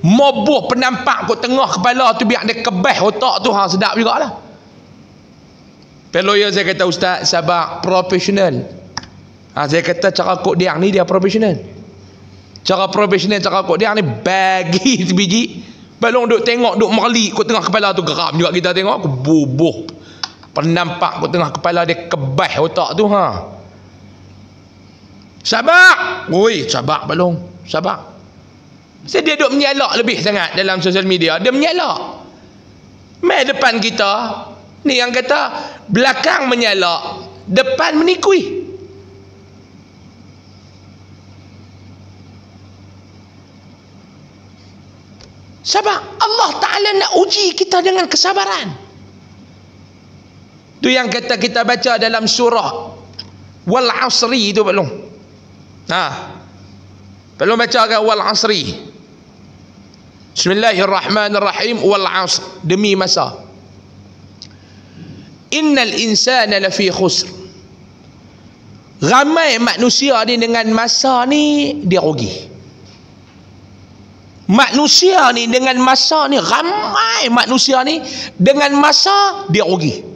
Moboh penampak kot tengah kepala tu biar dia kebas otak tu, ha sedap jugalah. Lawyer saya kata ustaz sabar profesional. Ha, saya kata cara kod dia ni dia profesional. Cara profesional cara kod dia ni bagi sebiji. Balong duk tengok duk merli kot tengah kepala tu, geram juga kita tengok aku bubuh. Penampak kot tengah kepala dia kebas otak tu, ha. Sabar. Oi, sabar balong, sabar. Sebab dia duk menyalak lebih sangat dalam sosial media. Dia menyalak. Mai depan kita ni yang kata belakang menyalak, depan menikui. Sabar. Allah Ta'ala nak uji kita dengan kesabaran. Tu yang kata kita baca dalam surah Wal Asri tu Pak Long. Ha. Pak Long baca kan Wal Asri. Bismillahirrahmanirrahim. Wal Asr. Demi masa. Innal insana lafi khusr. Ramai manusia ni dengan masa ni dia rugi. Manusia ni dengan masa ni, ramai manusia ni dengan masa dia rugi.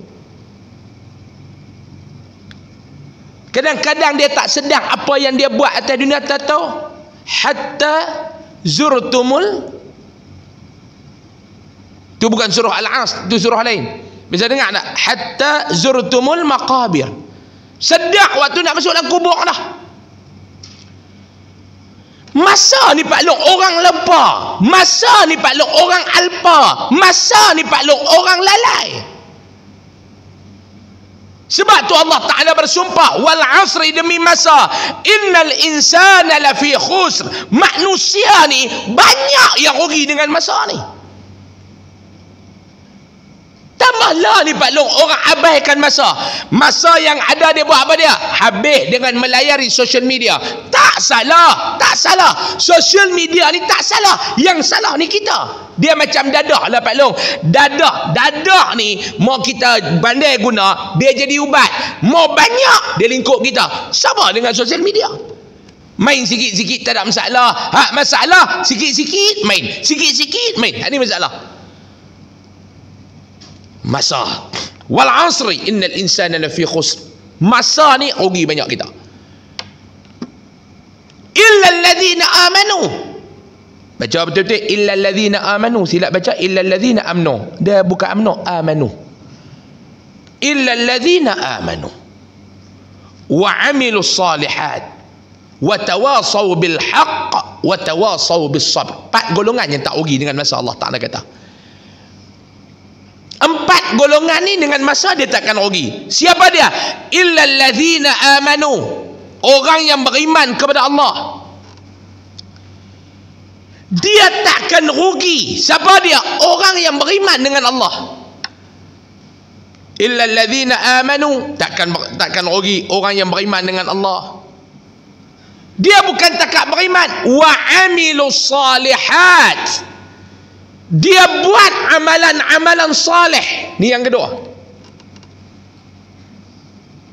Kadang-kadang dia tak sedang apa yang dia buat atas dunia, tak tahu. Hatta zurtumul, tu bukan surah Al-Asr, tu surah lain. Bisa dengar tak? Hatta zurtumul maqabir. Sedap waktu nak masuk dalam kubur dah. Masa ni Pak Long orang lempa. Masa ni Pak Long orang alpa. Masa ni Pak Long orang lalai. Sebab tu Allah Ta'ala bersumpah wal asri, demi masa, innal insana lafi khusr. Manusia ni banyak yang rugi dengan masa ni. Tambahlah ni Pak Long orang abaikan masa. Masa yang ada dia buat apa dia? Habis dengan melayari social media. Tak salah, tak salah. Social media ni tak salah. Yang salah ni kita. Dia macam dadah lah Pak Long. Dadah ni mau kita pandai guna, dia jadi ubat. Mau banyak dia lingkup kita. Sabar dengan social media. Main sikit-sikit tak ada masalah. Hak masalah sikit-sikit main. Sikit-sikit main. Ini masalah. Masa wal asri innal insana lafi khusr. Masa ni rugi banyak kita. Illa alladhina amanu. Baca betul-betul illal ladzina amanu, silap baca illal ladzina amnu. Dia bukan amnu, amanu. Illal ladzina amanu wa amilus salihat wa tawasaw bil haqq wa tawasaw bis sabr. 4 golongan yang tak rugi dengan masa. Allah Taala kata 4 golongan ni dengan masa dia takkan rugi. Siapa dia? Illal ladzina amanu, orang yang beriman kepada Allah, dia takkan rugi. Siapa dia? Orang yang beriman dengan Allah. Illal ladzina amanu, takkan rugi orang yang beriman dengan Allah. Dia bukan takat beriman, wa amilus salihat, dia buat amalan-amalan saleh. Ni yang kedua.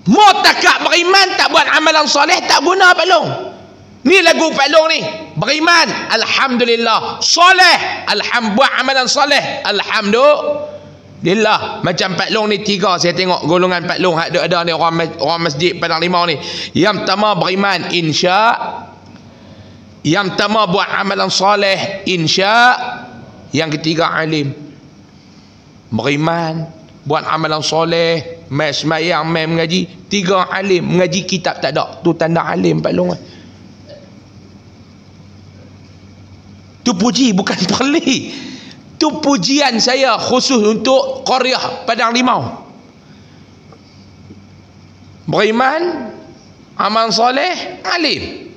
Mau takat beriman tak buat amalan saleh, tak guna Pak Long. Ni lagu Pak Long ni. Beriman, alhamdulillah. Soleh, buat amalan soleh, alhamdulillah. Macam Pak Long ni 3, saya tengok golongan Pak Long ada ni, orang masjid Padang Limau ni. Yang pertama beriman, insya. Yang pertama buat amalan soleh, insya. Yang ketiga alim. Beriman, buat amalan soleh, mai sembahyang, mai mengaji. 3 alim, mengaji kitab tak ada. Tu tanda alim Pak Long. Tu puji, bukan perli. Tu pujian saya khusus untuk Qaryah Padang Limau. Beriman, amal soleh, alim.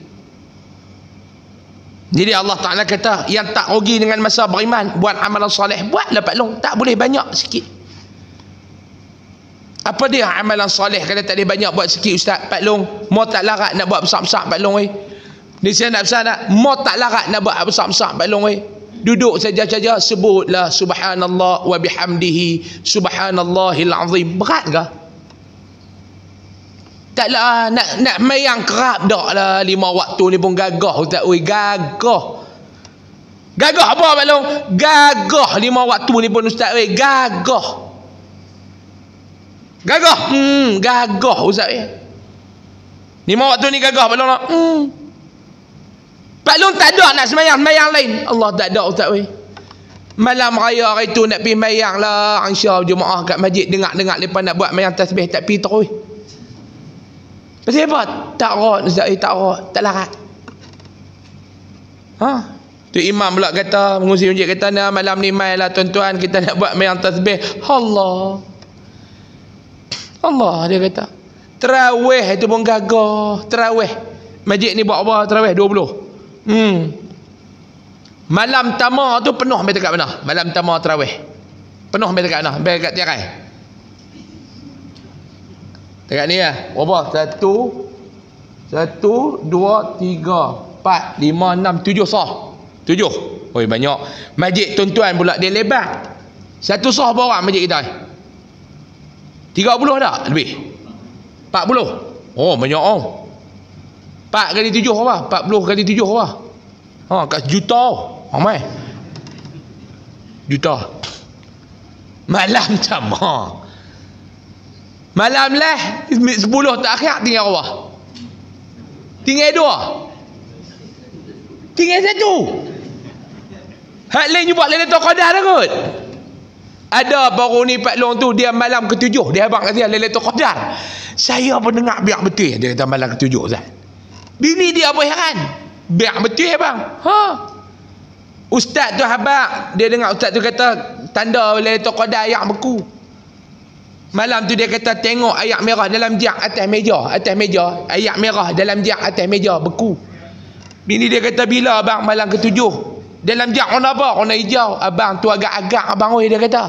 Jadi Allah Ta'ala kata, yang tak rugi dengan masa beriman, buat amalan soleh, buatlah Pak Long. Tak boleh banyak, sikit. Apa dia amalan soleh kalau tak boleh banyak, buat sikit Ustaz? Pak Long, mau tak larat nak buat besar-besar Pak Long. Ni saya nak pesan nak, mau tak larat nak buat besar-besar Pak Long. Duduk saja-saja sebutlah subhanallah wa bihamdihi subhanallahil azim. Berat ke? Taklah nak mayang kerap dak lah 5 waktu ni pun gagah Ustaz. Oi, gagah. Gagah apa Pak Long? Gagah 5 waktu ni pun Ustaz. Oi, gagah. Gagah. Gagah Ustaz. 5 waktu ni gagah Pak Long. Pak Long tak ada nak semayang lain. Allah tak ada Ustaz. Malam raya hari tu nak pergi mayang lah, insya jemaah kat masjid dengar-dengar lepas nak buat mayang tasbih, tak pergi terus. Pasal apa? Tak rot Ustaz. Tak rot, tak larat. Tu imam pula kata, mengusi masjid kata, nah, malam ni mai lah tuan-tuan, kita nak buat mayang tasbih. Allah dia kata. Terawih itu pun gagah. Terawih masjid ni buat apa? Terawih 20. Malam tama tu penuh sampai dekat mana? Malam tama tarawih penuh sampai dekat mana? Sampai dekat tirai. Dekat ni lah. Berapa? 1 2 3 4 5 6 7 sah. 7. Oi, banyak. Masjid tuan-tuan pula dia lebar. 1 sah berapa orang masjid kita? 30 dah lebih. 40. Oh, banyak orang. 4 kali 7 apa? 40 kali 7 apa? Kat juta. Ramai. Juta. Malam sama. Malam lah 10 terakhir tinggal apa? Tinggal 2. Tinggal 1. Hak lain you buat Lailatul Qadar dah kot. Ada baru ni Pak Long tu, dia malam ke-7 dia abang kata Lailatul Qadar. Saya pun dengar biar betul dia kata malam ke-7 Ustaz. Bini dia apa heran? Biar betul bang. Ustaz tu habaq, dia dengar ustaz tu kata tanda Lailatul Qadar ayat beku. Malam tu dia kata tengok ayat merah dalam jak atas meja, ayat merah dalam jak atas meja beku. Bini dia kata bila abang malam ke-7? Dalam jak warna apa? Warna hijau. Abang tu agak-agak abang oi dia kata.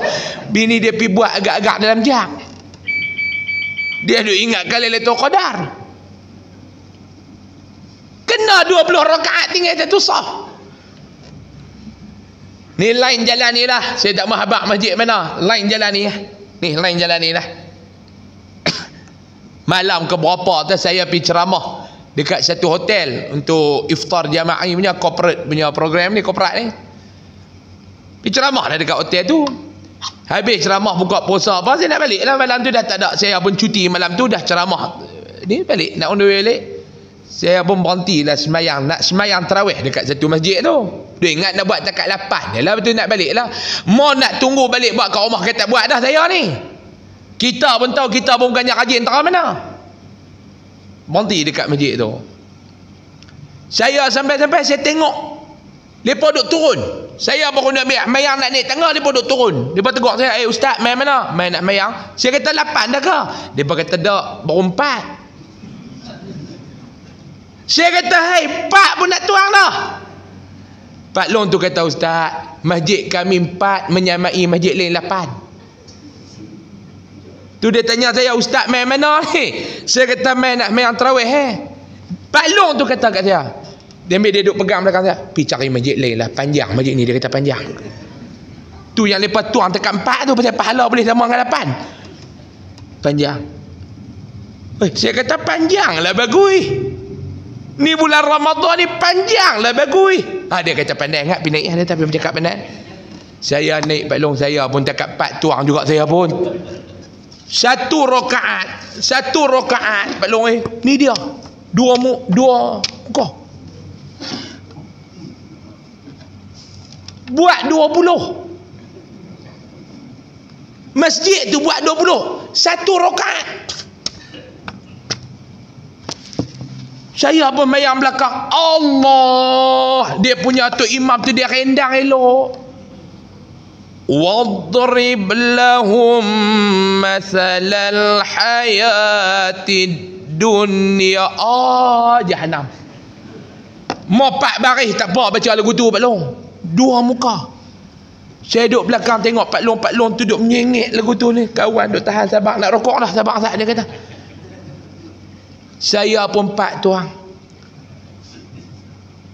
Bini dia pergi buat agak-agak dalam jak. Dia duk ingatkan Lailatul Qadar. Kena 20 rakaat tinggal 1 saf. Ni lain jalan ni lah. Saya tak mahabak masjid mana. Lain jalan ni lah. Ni lain jalan ni lah. Malam ke berapa tu saya pergi ceramah dekat satu hotel untuk iftar jamaah punya corporate punya program ni, corporate ni. Pergi ceramah dah dekat hotel tu. Habis ceramah buka puasa apa, saya nak balik lah. Malam tu dah tak ada, saya pun cuti malam tu, dah ceramah ni balik, nak on the way balik. Saya pun berhenti lah semayang, nak semayang tarawih dekat satu masjid tu. Dia ingat nak buat takat 8. Yalah betul nak balik lah. Mau nak tunggu balik buat kat rumah kata buat dah saya ni. Kita pun tahu kita pun bukannya rajin entah mana. Berhenti dekat masjid tu. Saya sampai-sampai saya tengok mereka duk turun. Saya baru nak mayang nak naik tangga, mereka duk turun. Mereka tegur saya, ustaz, main mana? Main nak mayang. Saya kata 8 dah ke? Mereka kata tak, baru 4. Saya kata, 4 pun nak tuang dah. Pak Long tu kata, ustaz, masjid kami 4 menyamai masjid lain 8. Tu dia tanya saya, ustaz main mana ni? Saya kata main nak mayang tarawih. Pak Long tu kata kat saya, dia ambil dia duduk pegang belakang saya, pergi cari masjid lain lah, panjang masjid ni, dia kata panjang. Tu yang lepas tuang tekat 4 tu pasal pahala boleh sama dengan 8. Panjang. Saya kata panjang lah bagui. Ni bulan Ramadan ni panjang lah bagui. Dia kata pandai ingat pergi naik dia, tapi bercakap pandai. Saya naik Pak Long, saya pun tekat 4 tuang juga saya pun. Satu rakaat Pak Long ni dia. Dua kau. Buat 20. Masjid tu buat 20. Satu rakaat. Saya pun mayang belakang. Allah. Dia punya tu imam tu dia rendang elok. Wadrib lahum mathalal hayatid dunya. Jahannam. Mau 4 baris tak apa baca lagu tu Pak Long. 2 muka. Saya duduk belakang tengok Pak Long tu duduk menyengit lagu tu ni. Kawan duduk tahan sabar nak rokok dah, sabar sat dia kata. Saya pun 4 tuang.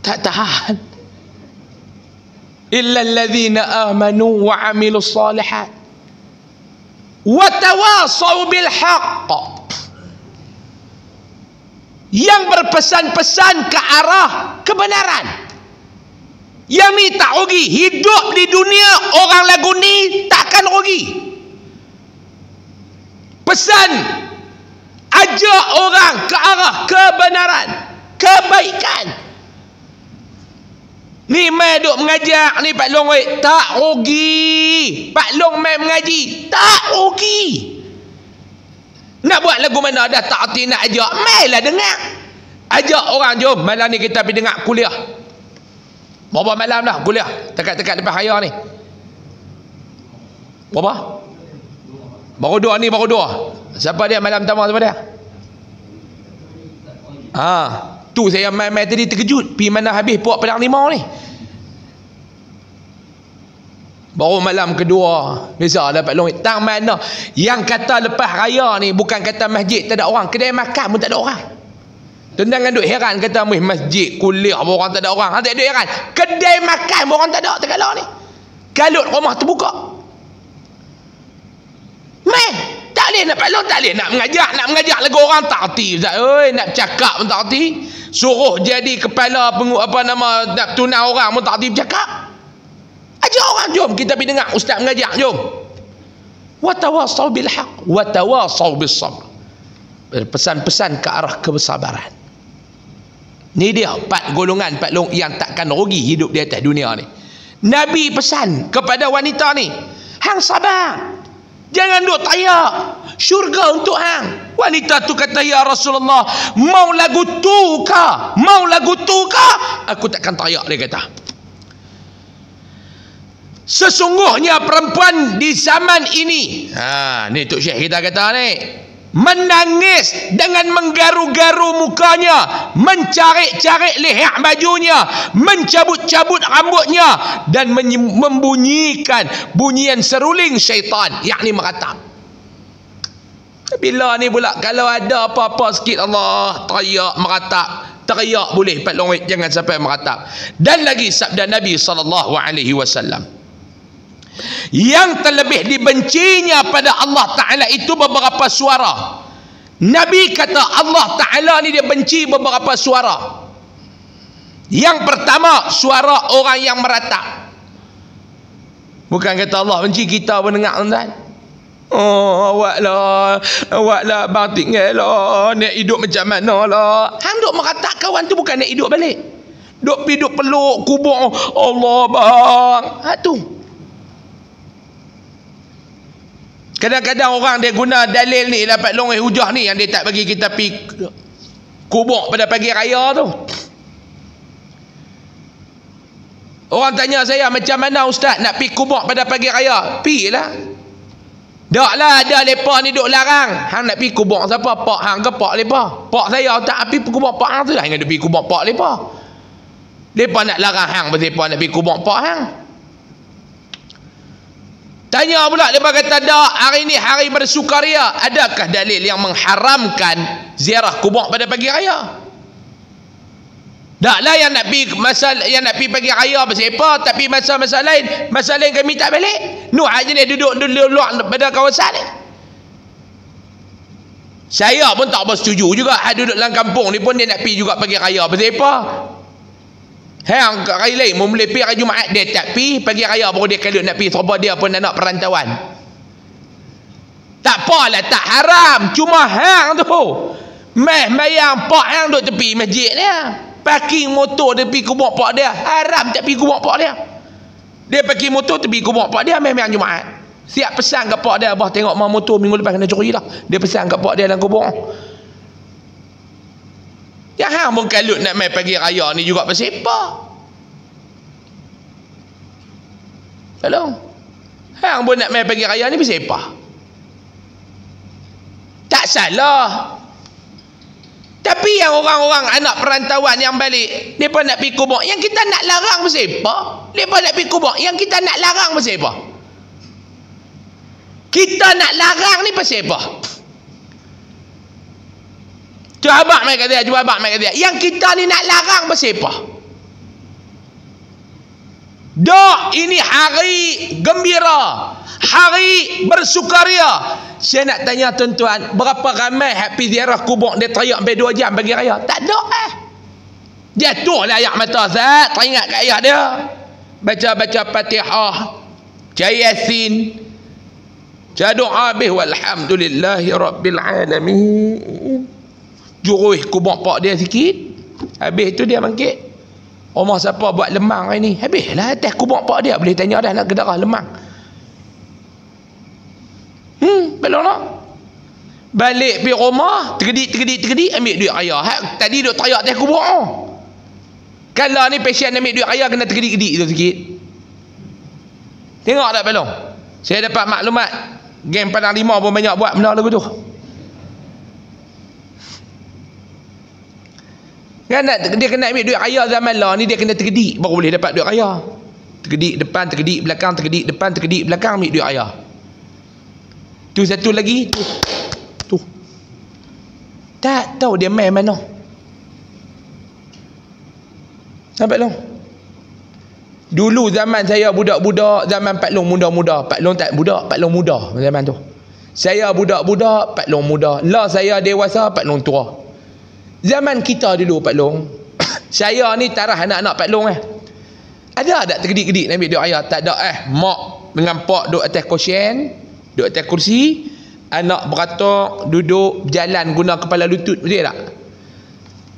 Tak tahan. Illa allazina amanu wa amilus salihat wa tawasaw bil haqq. Yang berpesan-pesan ke arah kebenaran. Yang ni tak rugi. Hidup di dunia orang lagu ni takkan rugi. Pesan, ajak orang ke arah kebenaran, kebaikan. Ni mai duk mengajak ni Pak Long tak rugi. Pak Long mai mengaji tak rugi. Nak buat lagu mana dah tak hati nak ajak, mailah dengar. Ajak orang, jom malam ni kita pergi dengar kuliah. Berapa malam dah kuliah dekat-dekat lepas raya ni? Berapa? Baru 2 ni, baru 2. Siapa dia malam pertama, siapa dia? Tu saya main-main tadi terkejut. Pergi mana habis puak Padang Limau ni? Baru malam kedua. Biasalah Pak Long. Tang mana yang kata lepas raya ni bukan kata masjid tak ada orang, kedai makan pun tak ada orang. Tendangan duk heran kata masjid kuliah orang tak ada orang. Tak duk heran. Kedai makan orang tak ada Tegalau ni. Kalut rumah terbuka. Meh, tak boleh nak Pak Long, tak boleh nak mengajak lagu orang tak erti Ustaz. Nak cakap pun tak erti. Suruh jadi kepala nak tunang orang pun tak erti bercakap. Ajak orang, jom kita pergi dengar ustaz mengajak, jom. Wa tawasaw bil haqq wa tawasaw bis sabr. Berpesan-pesan ke arah kebersabaran. Ni dia 4 golongan Pak Long yang takkan rugi hidup di atas dunia ni. Nabi pesan kepada wanita ni, hang sabar. Jangan duk tayak. Syurga untuk hang. Wanita tu kata, ya Rasulullah, mau lagu tu kah? Mau lagu tu kah? Aku takkan tayak, dia kata. Sesungguhnya perempuan di zaman ini, ni Tok Syekh kita kata ni, menangis dengan menggaru-garu mukanya, mencari-cari leher bajunya, mencabut-cabut rambutnya, dan membunyikan bunyian seruling syaitan, yakni meratap. Bila ni pula kalau ada apa-apa sikit, Allah, teriak, meratap. Teriak boleh Pak Long, jangan sampai meratap. Dan lagi sabda Nabi SAW, yang terlebih dibencinya pada Allah Ta'ala itu beberapa suara. Nabi kata Allah Ta'ala ni dia benci beberapa suara. Yang pertama, suara orang yang meratap. Bukan kata Allah benci kita mendengar, tuan-tuan. Awaklah bang tinggal lah, nak hidup macam mana lah. Hang duk meratap kawan tu bukan nak hidup balik. Duk peluk kubur. Allah bang. Tu. Kadang-kadang orang dia guna dalil ni dapat longeh hujah ni yang dia tak bagi kita pi kubur pada pagi raya tu. Orang tanya saya, macam mana ustaz nak pi kubur pada pagi raya? Pi lah. Tak lah ada lepa ni duk larang. Hang nak pi kubur siapa? Pak hang ke pak lepa? Pak saya tak pi kubur pak hang tu lah. Hang nak pi kubur pak lepa. Lepa nak larang hang pasal lepa nak pi kubur pak hang. Tanya pula lepa kata dak, hari ni hari bersukaria, adakah dalil yang mengharamkan ziarah kubur pada pagi raya? Taklah yang nak pi pagi raya pasal apa, tapi masa lain kami tak balik. Nuh aja ni duduk luar pada kawasan ni. Saya pun tak bersetuju juga. Duduk dalam kampung ni pun dia nak pi juga pagi raya pasal apa? Hang hari lain boleh pi hari Jumaat, dia tak pi pagi raya baru dia kalut nak pi sebab dia pun anak perantauan. Tak apalah, tak haram, cuma hang tu mayang pak hang duk tepi masjid ni. Parking motor tepi kubur pak dia, haram tak pergi kubur pak dia. Dia parking motor tepi kubur pak dia memang Jumaat. Siap pesan kat pak dia, abah tengok mau motor minggu lepas kena curi lah. Dia pesan kat pak dia dalam kubur. Yang hang pun kalut nak main pagi raya ni juga pasal apa? Tolong. Hang pun nak main pagi raya ni pasal apa? Tak salah. Tapi yang orang-orang anak perantauan yang balik, mereka nak pergi kubur, yang kita nak larang pasal apa? Mereka nak pergi kubur, yang kita nak larang pasal apa? Kita nak larang ni pasal apa? Cuba mai kata dia, yang kita ni nak larang pasal apa? Dak, ini hari gembira, hari bersukaria. Saya nak tanya tuan-tuan, berapa ramai hak pi ziarah kubur dia teriak sampai 2 jam pagi raya? Tak ada Jatuhlah air mata Zat, teringat kat ayah dia. Baca Fatihah, baca Yasin, baca doa bih walhamdulillahi rabbil alamin. Juruh kubur pak dia sikit. Habis tu dia bangkit. Rumah siapa buat lemang hari ni? Habislah atas kubur pak dia. Boleh tanya dah nak ke darah lemang. Belum nak. Balik pergi rumah, tergedik, ambil duit raya. Tadi duk teriak atas kubur. Kalau ni pasien ambil duit raya, kena tergedik-gedik tu sikit. Tengok tak belum? Saya dapat maklumat, geng Padang 5 pun banyak buat benda lagu tu. Kan dia kena ambil duit raya zaman lah ni, dia kena tergedik baru boleh dapat duit raya. Tergedik depan, tergedik belakang, tergedik depan, tergedik belakang, ambil duit raya. Tu satu lagi tu tak tahu dia main mana. Nampak long? Dulu zaman saya budak-budak, zaman Pak Long muda-muda, Pak Long tak budak, Pak Long muda zaman tu. Saya budak-budak, Pak Long muda. Lah saya dewasa, Pak Long tua. Zaman kita dulu Pak Long, saya ni tarah anak-anak Pak Long ada tak tergedik-gedik nak ambil duit raya? Tak ada mak dengan pak duduk atas kosyen, duduk atas kursi, anak beratok duduk berjalan guna kepala lutut, betul tak?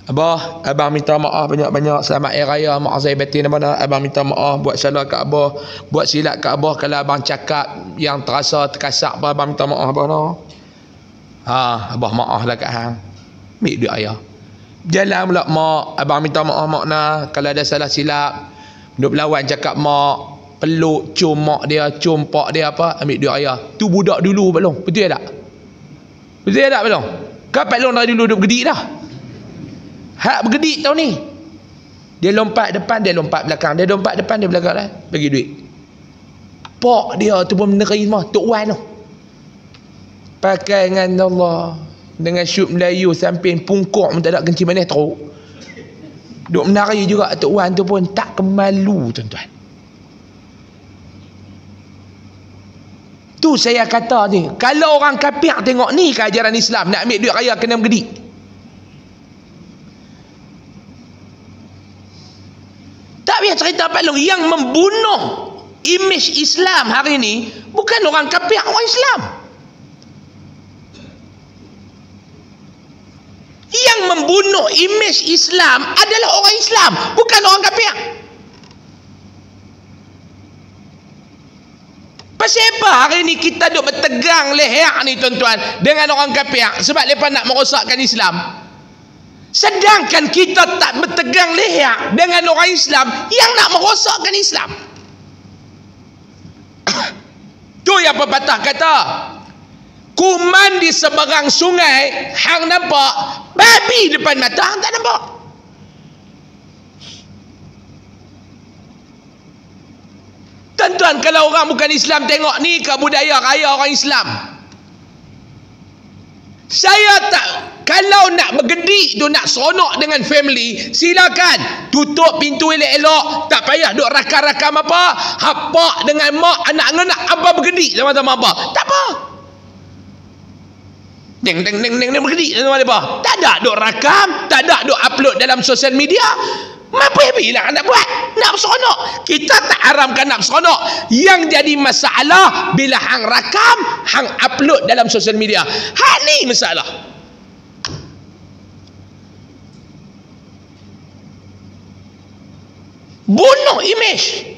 Abang minta maaf banyak-banyak, selamat hari raya, mak saya batin mana, abang minta maaf buat salah kat abah, buat silap kat abah kalau abang cakap yang terasa terkasak apa, abang minta maaf abah no. Abah maaf lah kat hang. Ambil duit raya. Jalan pula mak, abang minta maaf mak nah kalau ada salah silap. Duk berlawan cakap mak, peluk, cium mak dia, cium pak dia apa, ambil duit raya. Tu budak dulu Pak Long, betul tak? Betul tak Pak Long? Kan Pak Long dari dulu duk bergedik dah. Hak bergedik tau ni. Dia lompat depan, dia lompat belakang, dia lompat depan, dia belakang lah, bagi duit. Pak dia tu pun menerima, Tok Wan tu. Pakai dengan Allah, dengan syut Melayu samping pungkok pun tak ada kencing manis teruk. Duk menari juga Tok Wan tu pun tak kemalu tuan-tuan. Tu saya kata ni, kalau orang kafir tengok ni ke ajaran Islam, nak ambil duit raya kena bergedik. Tak payah cerita Pak Long, yang membunuh imej Islam hari ni bukan orang kafir, orang Islam. Yang membunuh imej Islam adalah orang Islam, bukan orang kafir. Pasal apa hari ni kita duk bertegang leher ni tuan-tuan dengan orang kafir sebab mereka nak merosakkan Islam? Sedangkan kita tak bertegang leher dengan orang Islam yang nak merosakkan Islam. Tu yang pepatah kata, kuman di seberang sungai hang nampak, babi depan mata hang tak nampak. Tuan-tuan, kalau orang bukan Islam tengok ni ke budaya raya orang Islam, saya tak, kalau nak bergedik tu, nak seronok dengan family, silakan tutup pintu elok-elok, tak payah duk rakam-rakam apa, hapak dengan mak anak-anak apa bergedik sama-sama apa, tak apa. Deng bergedik sama apa, tak ada duk rakam, tak ada duk upload dalam sosial media. Apa-apa lah nak buat, nak seronok. Kita tak haramkan nak seronok. Yang jadi masalah bila hang rakam, hang upload dalam sosial media. Hak ni masalah. Bunuh imej.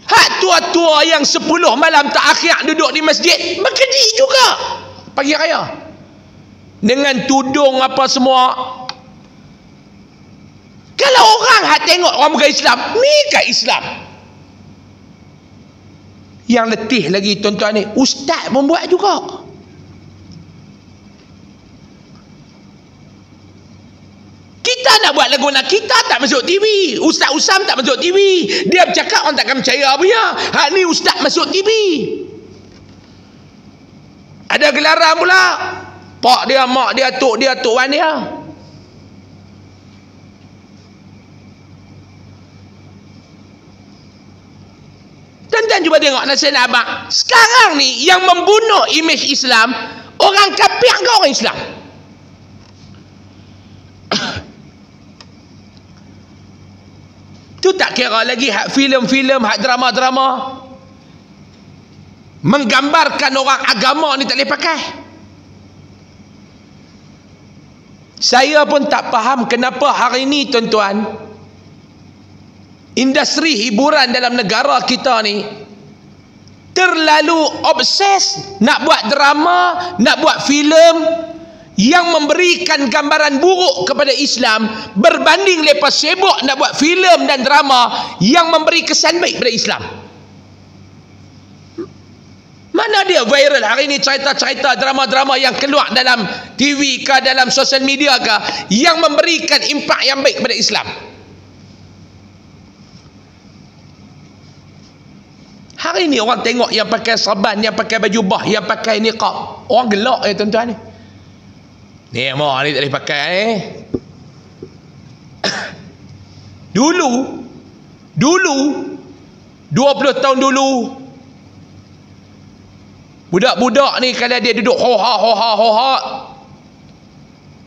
Hak tua-tua yang 10 malam terakhir duduk di masjid berkedih juga pagi raya dengan tudung apa semua. Kalau orang hak tengok orang bukan Islam, ni kan Islam. Yang letih lagi tuan-tuan ni, ustaz pun buat juga. Kita nak buat lagu nak, kita tak masuk TV. Ustaz Usam tak masuk TV. Dia bercakap orang takkan percaya punya. Hak ni ustaz masuk TV. Ada gelaran pula. Pak dia, mak dia, tok wan dia. Tuan-tuan cuba tengok nasihat abang. Sekarang ni yang membunuh imej Islam, orang kafir ke orang Islam? Tu tak kira lagi hak filem-filem, hak drama-drama menggambarkan orang agama ni tak boleh pakai. Saya pun tak faham kenapa hari ni tuan-tuan, industri hiburan dalam negara kita ni terlalu obses nak buat drama, nak buat filem yang memberikan gambaran buruk kepada Islam, berbanding lepas sibuk nak buat filem dan drama yang memberi kesan baik kepada Islam. Mana dia viral hari ni cerita-cerita drama-drama yang keluar dalam TV ke, dalam sosial media ke, yang memberikan impak yang baik kepada Islam? Hari ni orang tengok yang pakai serban, yang pakai baju bah, yang pakai niqab, orang gelak tuan-tuan ni. Ni mak ni tak boleh pakai Dulu 20 tahun dulu, budak-budak ni kalau dia duduk hoha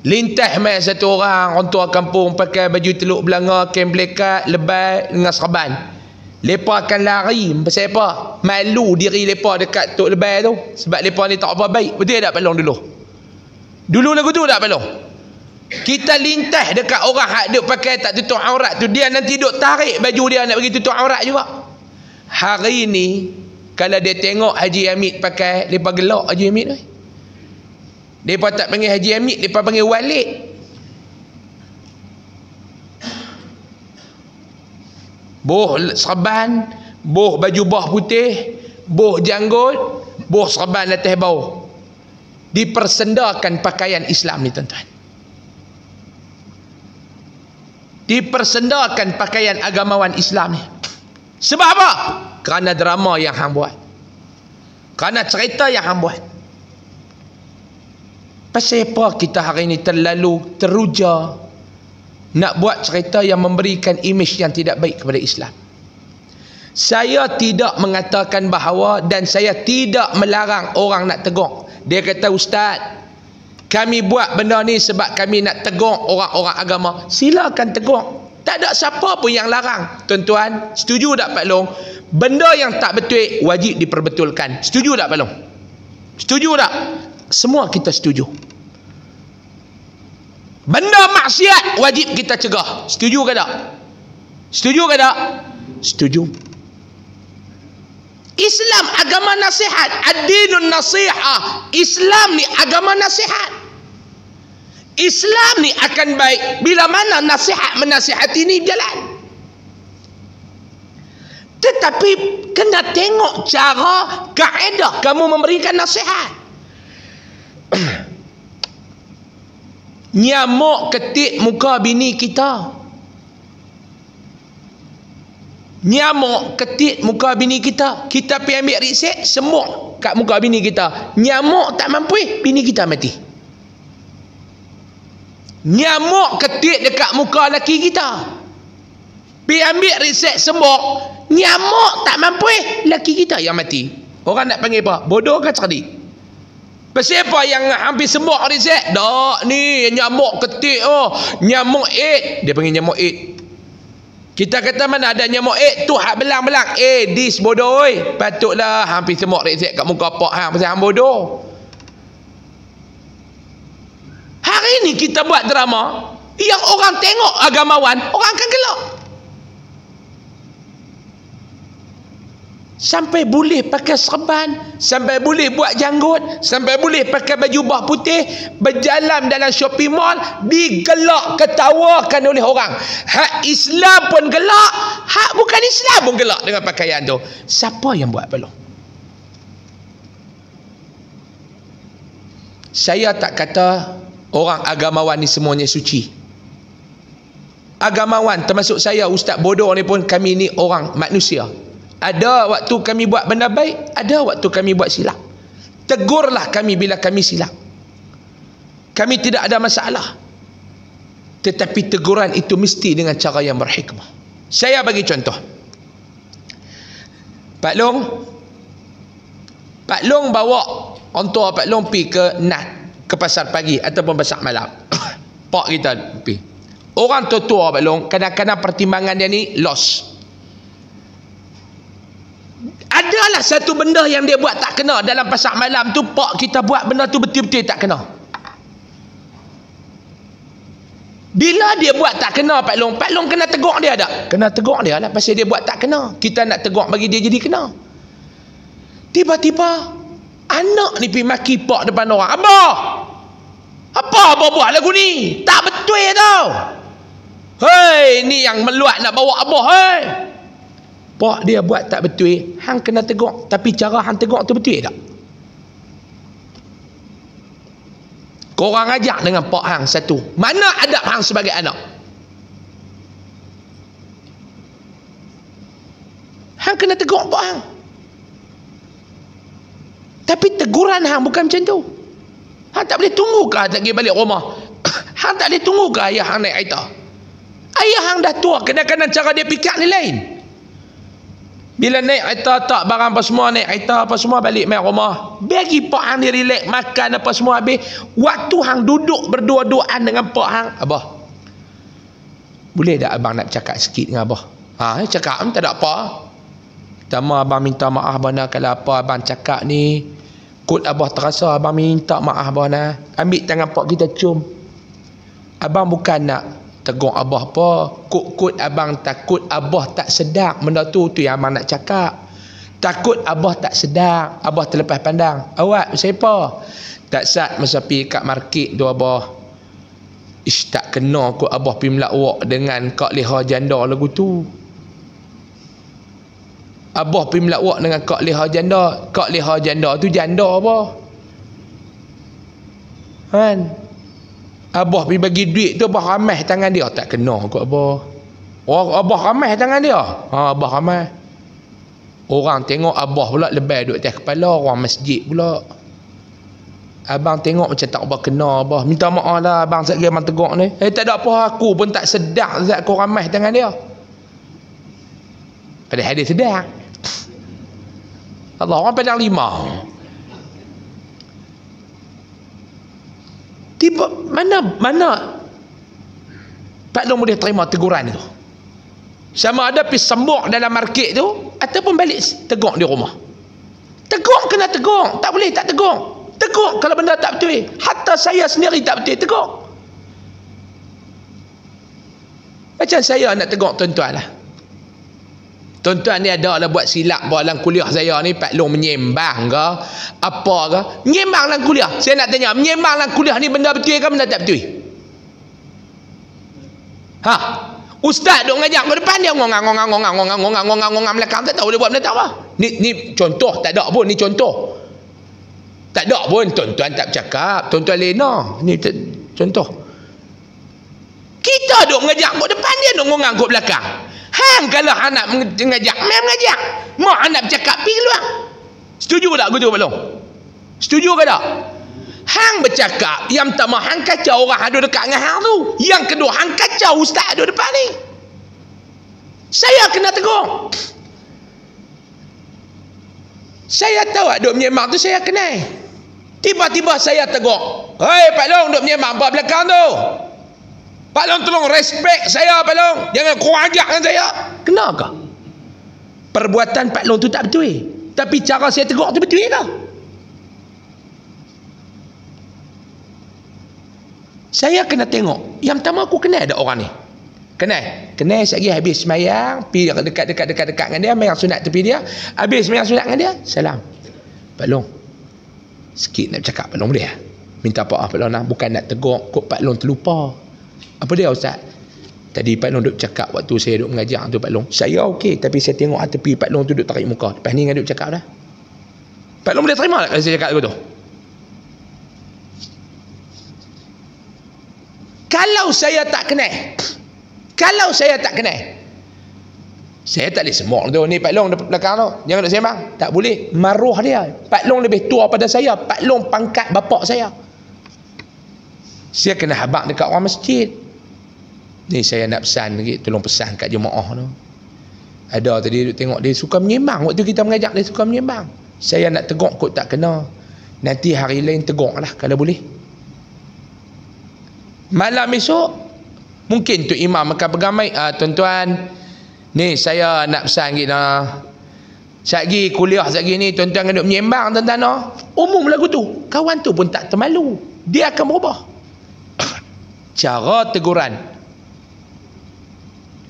lintas mai satu orang tua kampung pakai baju teluk belanga, kain belekat, lebay dengan serban. Lepa akan lari. Pasal apa? Malu diri lepa dekat tok lebay tu. Sebab lepa ni tak apa baik. Betul tak Palong dulu? Dulu lagu tu tak Palong? Kita lintas dekat orang hak duk pakai tak tutup aurat tu, dia nanti duk tarik baju dia nak bagi tutup aurat juga. Hari ni kalau dia tengok Haji Hamid pakai, lepa gelak Haji Hamid tu. Lepa tak panggil Haji Hamid, lepa panggil Walid. Boh serban, boh baju bah putih, boh janggut, boh serban atas bawah. Dipersendakan pakaian Islam ni tuan-tuan. Dipersendakan pakaian agamawan Islam ni. Sebab apa? Kerana drama yang hang buat. Kerana cerita yang hang buat. Pasal apa kita hari ni terlalu teruja nak buat cerita yang memberikan imej yang tidak baik kepada Islam? Saya tidak mengatakan bahawa, dan saya tidak melarang orang nak tegur. Dia kata, ustaz, kami buat benda ni sebab kami nak tegur orang-orang agama. Silakan tegur. Tak ada siapa pun yang larang. Tuan-tuan, setuju tak Pak Long? Benda yang tak betul wajib diperbetulkan. Setuju tak Pak Long? Setuju tak? Semua kita setuju. maksiat wajib kita cegah. Setuju ke tak? Setuju ke tak? Setuju. Islam agama nasihat. Ad-dinun nasihah. Islam ni agama nasihat. Islam ni akan baik bila mana nasihat menasihati ni jalan. Tetapi kena tengok cara, kaedah kamu memberikan nasihat. Nyamuk ketik muka bini kita. Nyamuk ketik muka bini kita. Kita pergi ambil risek, semut kat muka bini kita. Nyamuk tak mampu, bini kita mati. Nyamuk ketik dekat muka laki kita. Pergi ambil risek semut, nyamuk tak mampu, laki kita yang mati. Orang nak panggil apa? Bodoh ke cerdik? Pasal apa yang hampir semut risek? Tak, ni nyamuk ketik, nyamuk aid. Dia panggil nyamuk aid. Kita kata mana ada nyamuk aid tu hak belang-belang. Dis bodoh oi. Patutlah hampir semut risek kat muka pak hang pasal hang bodoh. Hari ni kita buat drama yang orang tengok agamawan, orang akan gelak. Sampai boleh pakai serban, sampai boleh buat janggut, sampai boleh pakai baju bah putih, berjalan dalam shopping mall, digelak ketawakan oleh orang. Hak Islam pun gelak, hak bukan Islam pun gelak dengan pakaian tu. Siapa yang buat pelong? Saya tak kata orang agamawan ni semuanya suci. Agamawan termasuk saya, ustaz bodoh ni pun, kami ni orang manusia. Ada waktu kami buat benda baik, ada waktu kami buat silap. Tegurlah kami bila kami silap. Kami tidak ada masalah. Tetapi teguran itu mesti dengan cara yang berhikmah. Saya bagi contoh. Pak Long bawa ontor Pak Long pergi ke Nat, ke pasar pagi ataupun pasar malam. Pak kita pergi. Orang tua Pak Long, kadang-kadang pertimbangan dia ni loss. Adalah satu benda yang dia buat tak kena dalam pasar malam tu, pak kita buat benda tu betul-betul tak kena. Bila dia buat tak kena Pak Long kena tegur dia tak? Kena tegur dia lah pasal dia buat tak kena. Kita nak tegur bagi dia jadi kena. Tiba-tiba anak ni pergi maki pak depan orang. Abah, apa abah buat lagu ni? Tak betul tau. Hei, ni yang meluat nak bawa abah, hei. Pak dia buat tak betul, hang kena tegur. Tapi cara hang tegur tu betul tak? Korang ajak dengan pak hang satu. Mana adab hang sebagai anak? Hang kena tegur pak hang. Tapi teguran hang bukan macam tu. Hang tak boleh tunggu ke tak pergi balik rumah? Hang tak boleh tunggu ke ayah hang naik kereta? Ayah hang dah tua, kadang-kadang cara dia fikir ni lain. Bila naik kereta tak barang apa semua, naik kereta apa semua, balik main rumah, bagi pak hang dia relax, makan apa semua habis. Waktu hang duduk berdua-duaan dengan pak hang, abah, boleh tak abang nak cakap sikit dengan abah? Cakap tak ada apa. Pertama abang minta maaf bana kalau apa abang cakap ni kut abah terasa, abang minta maaf bana. Ambil tangan pak kita cium. Abang bukan nak tegur abah apa, kut abang takut abah tak sedar benda tu yang abang nak cakap. Takut abah tak sedar, abah terlepas pandang. Awak siapa? Tak sat masa pergi kat market tu abah, ish tak kena kot abah pergi melawak dengan kak leha janda lagu tu. Abah pergi melawak dengan kak leha janda. Kak leha janda tu janda abah, kan? Abah pergi bagi duit tu, abah ramai tangan dia. Tak kena kot abah. Abah ramai tangan dia. Abah ramai. Orang tengok abah pula lebih duduk atas kepala orang masjid pula. Abang tengok macam tak abah kena abah. Minta maaf lah abang, sekali abang tegur ni. Tak ada apa, aku pun tak sedar zat kau ramai tangan dia. Padahal dia sedar. Allah, orang padang 5. Tiba mana Pak Long boleh terima teguran itu? Sama ada pergi sembuk dalam market tu ataupun balik tegur di rumah. Tegur kena tegur, tak boleh tak tegur. Tegur kalau benda tak betul. Hatta saya sendiri tak betul, tegur. Macam saya nak tegur tuan-tuan lah. Tuan-tuan ni ada lah buat silap dalam kuliah saya ni, Pak Long menyembang ke apa ke, menyembang dalam kuliah. Saya nak tanya, menyembang dalam kuliah ni benda betul ke benda tak betul? Ha, ustaz duk ngajak ke depan dia ngongang belakang, tak tahu dia buat benda tak apa. Ni contoh, tak ada pun ni contoh. Tak ada pun tuan-tuan tak bercakap, tuan-tuan lena. Ni contoh. Kita duk ngajak ke depan dia duk ngongang ke belakang. Hang kalau anak mengajak, mengajak. Mak anak bercakap pergi keluar. Setuju tak aku tu Pak Long? Setuju ke tak? Hang bercakap, yang pertama hang kacau orang ada dekat dengan hang tu. Yang kedua hang kacau ustaz ada depan ni. Saya kena tegur. Saya tahu duk menyembang tu saya kenal. Tiba-tiba saya tegur. Hei Pak Long duk menyembang apa belakang tu? Pak Long tolong respect saya Pak Long. Jangan kurang ajar dengan saya. Kenapa? Perbuatan Pak Long tu tak betul. Tapi cara saya tegur tu betul ke? Saya kena tengok. Yang pertama aku kenal ada orang ni. Kenal sekali habis semayang, pergi dekat dengan dia, mayang sunat tepi dia. Habis mayang sunat dengan dia, salam. Pak Long, sikit nak bercakap Pak Long boleh? Minta maaf Pak Long, bukan nak tegur, kok Pak Long terlupa. Apa dia ustaz? Tadi Pak Long duk cakap waktu saya duk mengajar tu Pak Long. Saya okey, tapi saya tengok tepi Pak Long tu duk tarik muka. Lepas ni dengan duk cakap dah. Pak Long boleh terima tak kalau saya cakap begitu? Kalau saya tak kenal, saya tak boleh semok tu. Ni Pak Long belakang tu, jangan duk sembang. Tak boleh, maruah dia. Pak Long lebih tua pada saya. Pak Long pangkat bapak saya. Saya kena habaq dekat orang masjid. Ni saya nak pesan lagi, tolong pesan kat jemaah tu. Ada tadi duk tengok dia suka menyembang. Waktu kita mengajak dia suka menyembang. Saya nak tegur kot tak kena. Nanti hari lain tegur lah kalau boleh. Malam esok mungkin tu imam akan pegamai, tuan-tuan, ni saya nak pesan lagi nah. Satgi kuliah satgi ni tuan-tuan duk menyembang tuan-tuan noh. Umum lagu tu. Kawan tu pun tak termalu. Dia akan berubah. Cara teguran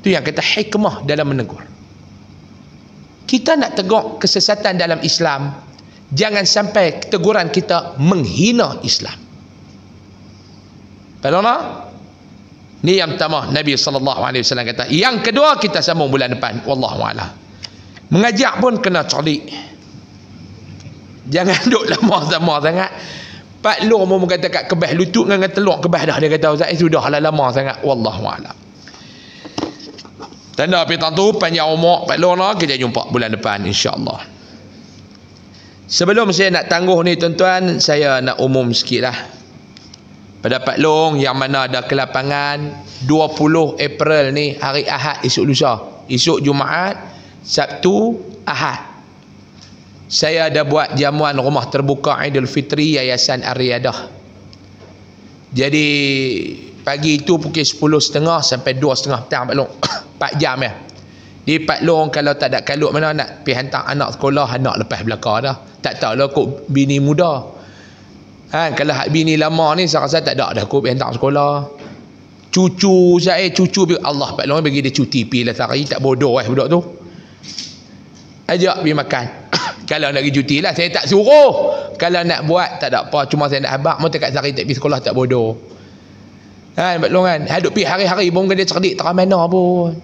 tu yang kata hikmah dalam menegur. Kita nak tegur kesesatan dalam Islam, jangan sampai teguran kita menghina Islam. Faham tak? Ni yang pertama Nabi SAW kata. Yang kedua kita sambung bulan depan. Wallahualam. Mengajak pun kena cerdik. Jangan duk lama-lama sangat. Pak Long pun kata kat kebah lutut dengan telur kebah dah. Dia kata Ustaz sudah lah lama sangat. Wallahualam. Tanda petang tu panjang umur Pak Long lah. Kita jumpa bulan depan insya-Allah. Sebelum saya nak tangguh ni tuan-tuan, saya nak umum sikit lah. Pada Pak Long yang mana ada kelapangan, 20 April ni hari Ahad, esok lusa. Esok Jumaat, Sabtu, Ahad. Saya ada buat jamuan rumah terbuka Aidil Fitri Yayasan Ar-Riyadah. Jadi pagi itu pukul 10.30 sampai 2.30 petang Pak Long. 4 jam ya. Di Pak Long kalau tak ada kalut mana nak pergi hantar anak sekolah, anak lepas belakang dah. Tak tahu lah kok bini muda. Kalau hak bini lama ni saya rasa tak ada dah kok pergi hantar sekolah. Cucu saya, Allah Pak Long bagi dia cuti pergi lah sehari, tak bodoh budak tu. Ajak pergi makan. Kalau nak pergi cuti lah, saya tak suruh. Kalau nak buat, tak ada apa. Cuma saya nak habaq, mau dekat sehari tak pergi sekolah, tak bodoh. Pak Long kan, haduk pergi hari-hari pun dia cerdik, tak mana pun.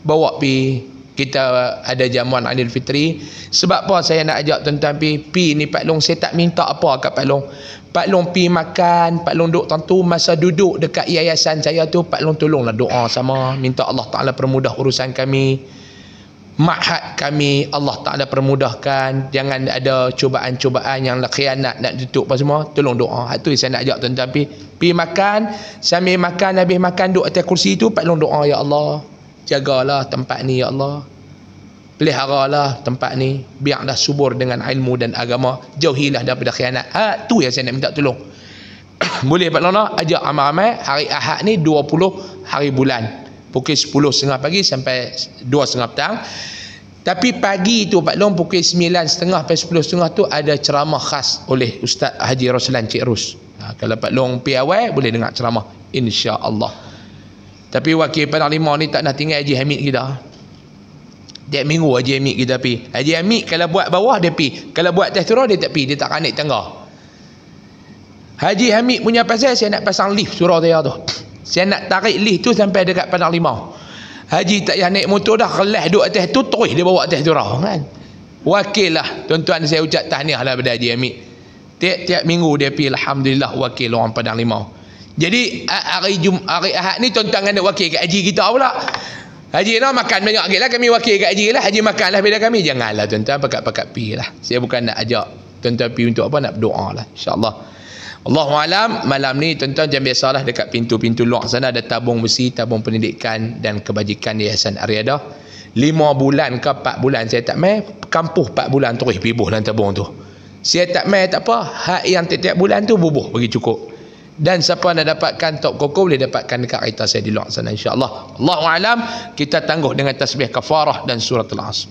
Bawa pergi. Kita ada jamuan Aidil Fitri. Sebab apa saya nak ajak tuan-tuan pergi ni Pak Long, saya tak minta apa kat Pak Long. Pak Long pergi makan, Pak Long duduk tentu masa duduk dekat yayasan saya tu, Pak Long tolonglah doa sama, minta Allah Ta'ala permudah urusan kami, ma'had kami, Allah Ta'ala permudahkan, jangan ada cubaan-cubaan yang khianat nak tutup apa semua, tolong doa. Itu saya nak ajak tuan-tuan pergi makan, sambil makan, habis makan duduk atas kursi tu, Pak Long doa, ya Allah, jagalah tempat ni ya Allah, peliharalah tempat ni, biarlah subur dengan ilmu dan agama, jauhilah daripada khianat. Tu yang saya nak minta tolong. Boleh Pak Long ajak ramai-ramai hari Ahad ni 20 hari bulan pukul 10.30 pagi sampai 2.30 petang. Tapi pagi tu Pak Long pukul 9.30 sampai 10.30 tu ada ceramah khas oleh Ustaz Haji Roslan Cik Rus. Kalau Pak Long pergi awal boleh dengar ceramah insya-Allah. Tapi wakil Padang 5 ni tak nak tinggal Haji Hamid kita. Tiap minggu Haji Hamid kita pi. Haji Hamid kalau buat bawah dia pi, kalau buat atas turun dia tak pi, dia tak naik tangga. Haji Hamid punya pasal saya nak pasang lift surau saya tu. Saya nak tarik lift tu sampai dekat Padang 5. Haji tak payah naik motor dah, kelas duduk atas tu terus dia bawa atas turau kan. Wakil lah tuan-tuan, saya ucap tahniah lah pada Haji Hamid. Tiap-tiap minggu dia pi, alhamdulillah wakil orang Padang 5. Jadi hari Ahad ni tuan-tuan kena wakil kat haji kita pula. Haji nak makan banyak lagi lah, kami wakil kat haji lah. Haji makan lah bila kami. Janganlah tuan-tuan pakat-pakat pi lah. Saya bukan nak ajak tuan-tuan pi untuk apa, nak berdoa lah insyaAllah. Allahualam, malam ni tuan-tuan jangan biasalah dekat pintu-pintu luar sana ada tabung besi, tabung pendidikan dan kebajikan Yayasan Aryadah. 5 bulan ke 4 bulan saya tak main, kampuh 4 bulan terus pibuh dalam tabung tu. Saya tak main tak apa, hak yang tiap-tiap bulan tu bubuh bagi cukup. Dan siapa nak dapatkan top koko boleh dapatkan dekat kereta saya di luar sana insya-Allah. Allahualam, kita tangguh dengan tasbih kafarah dan suratul Asr.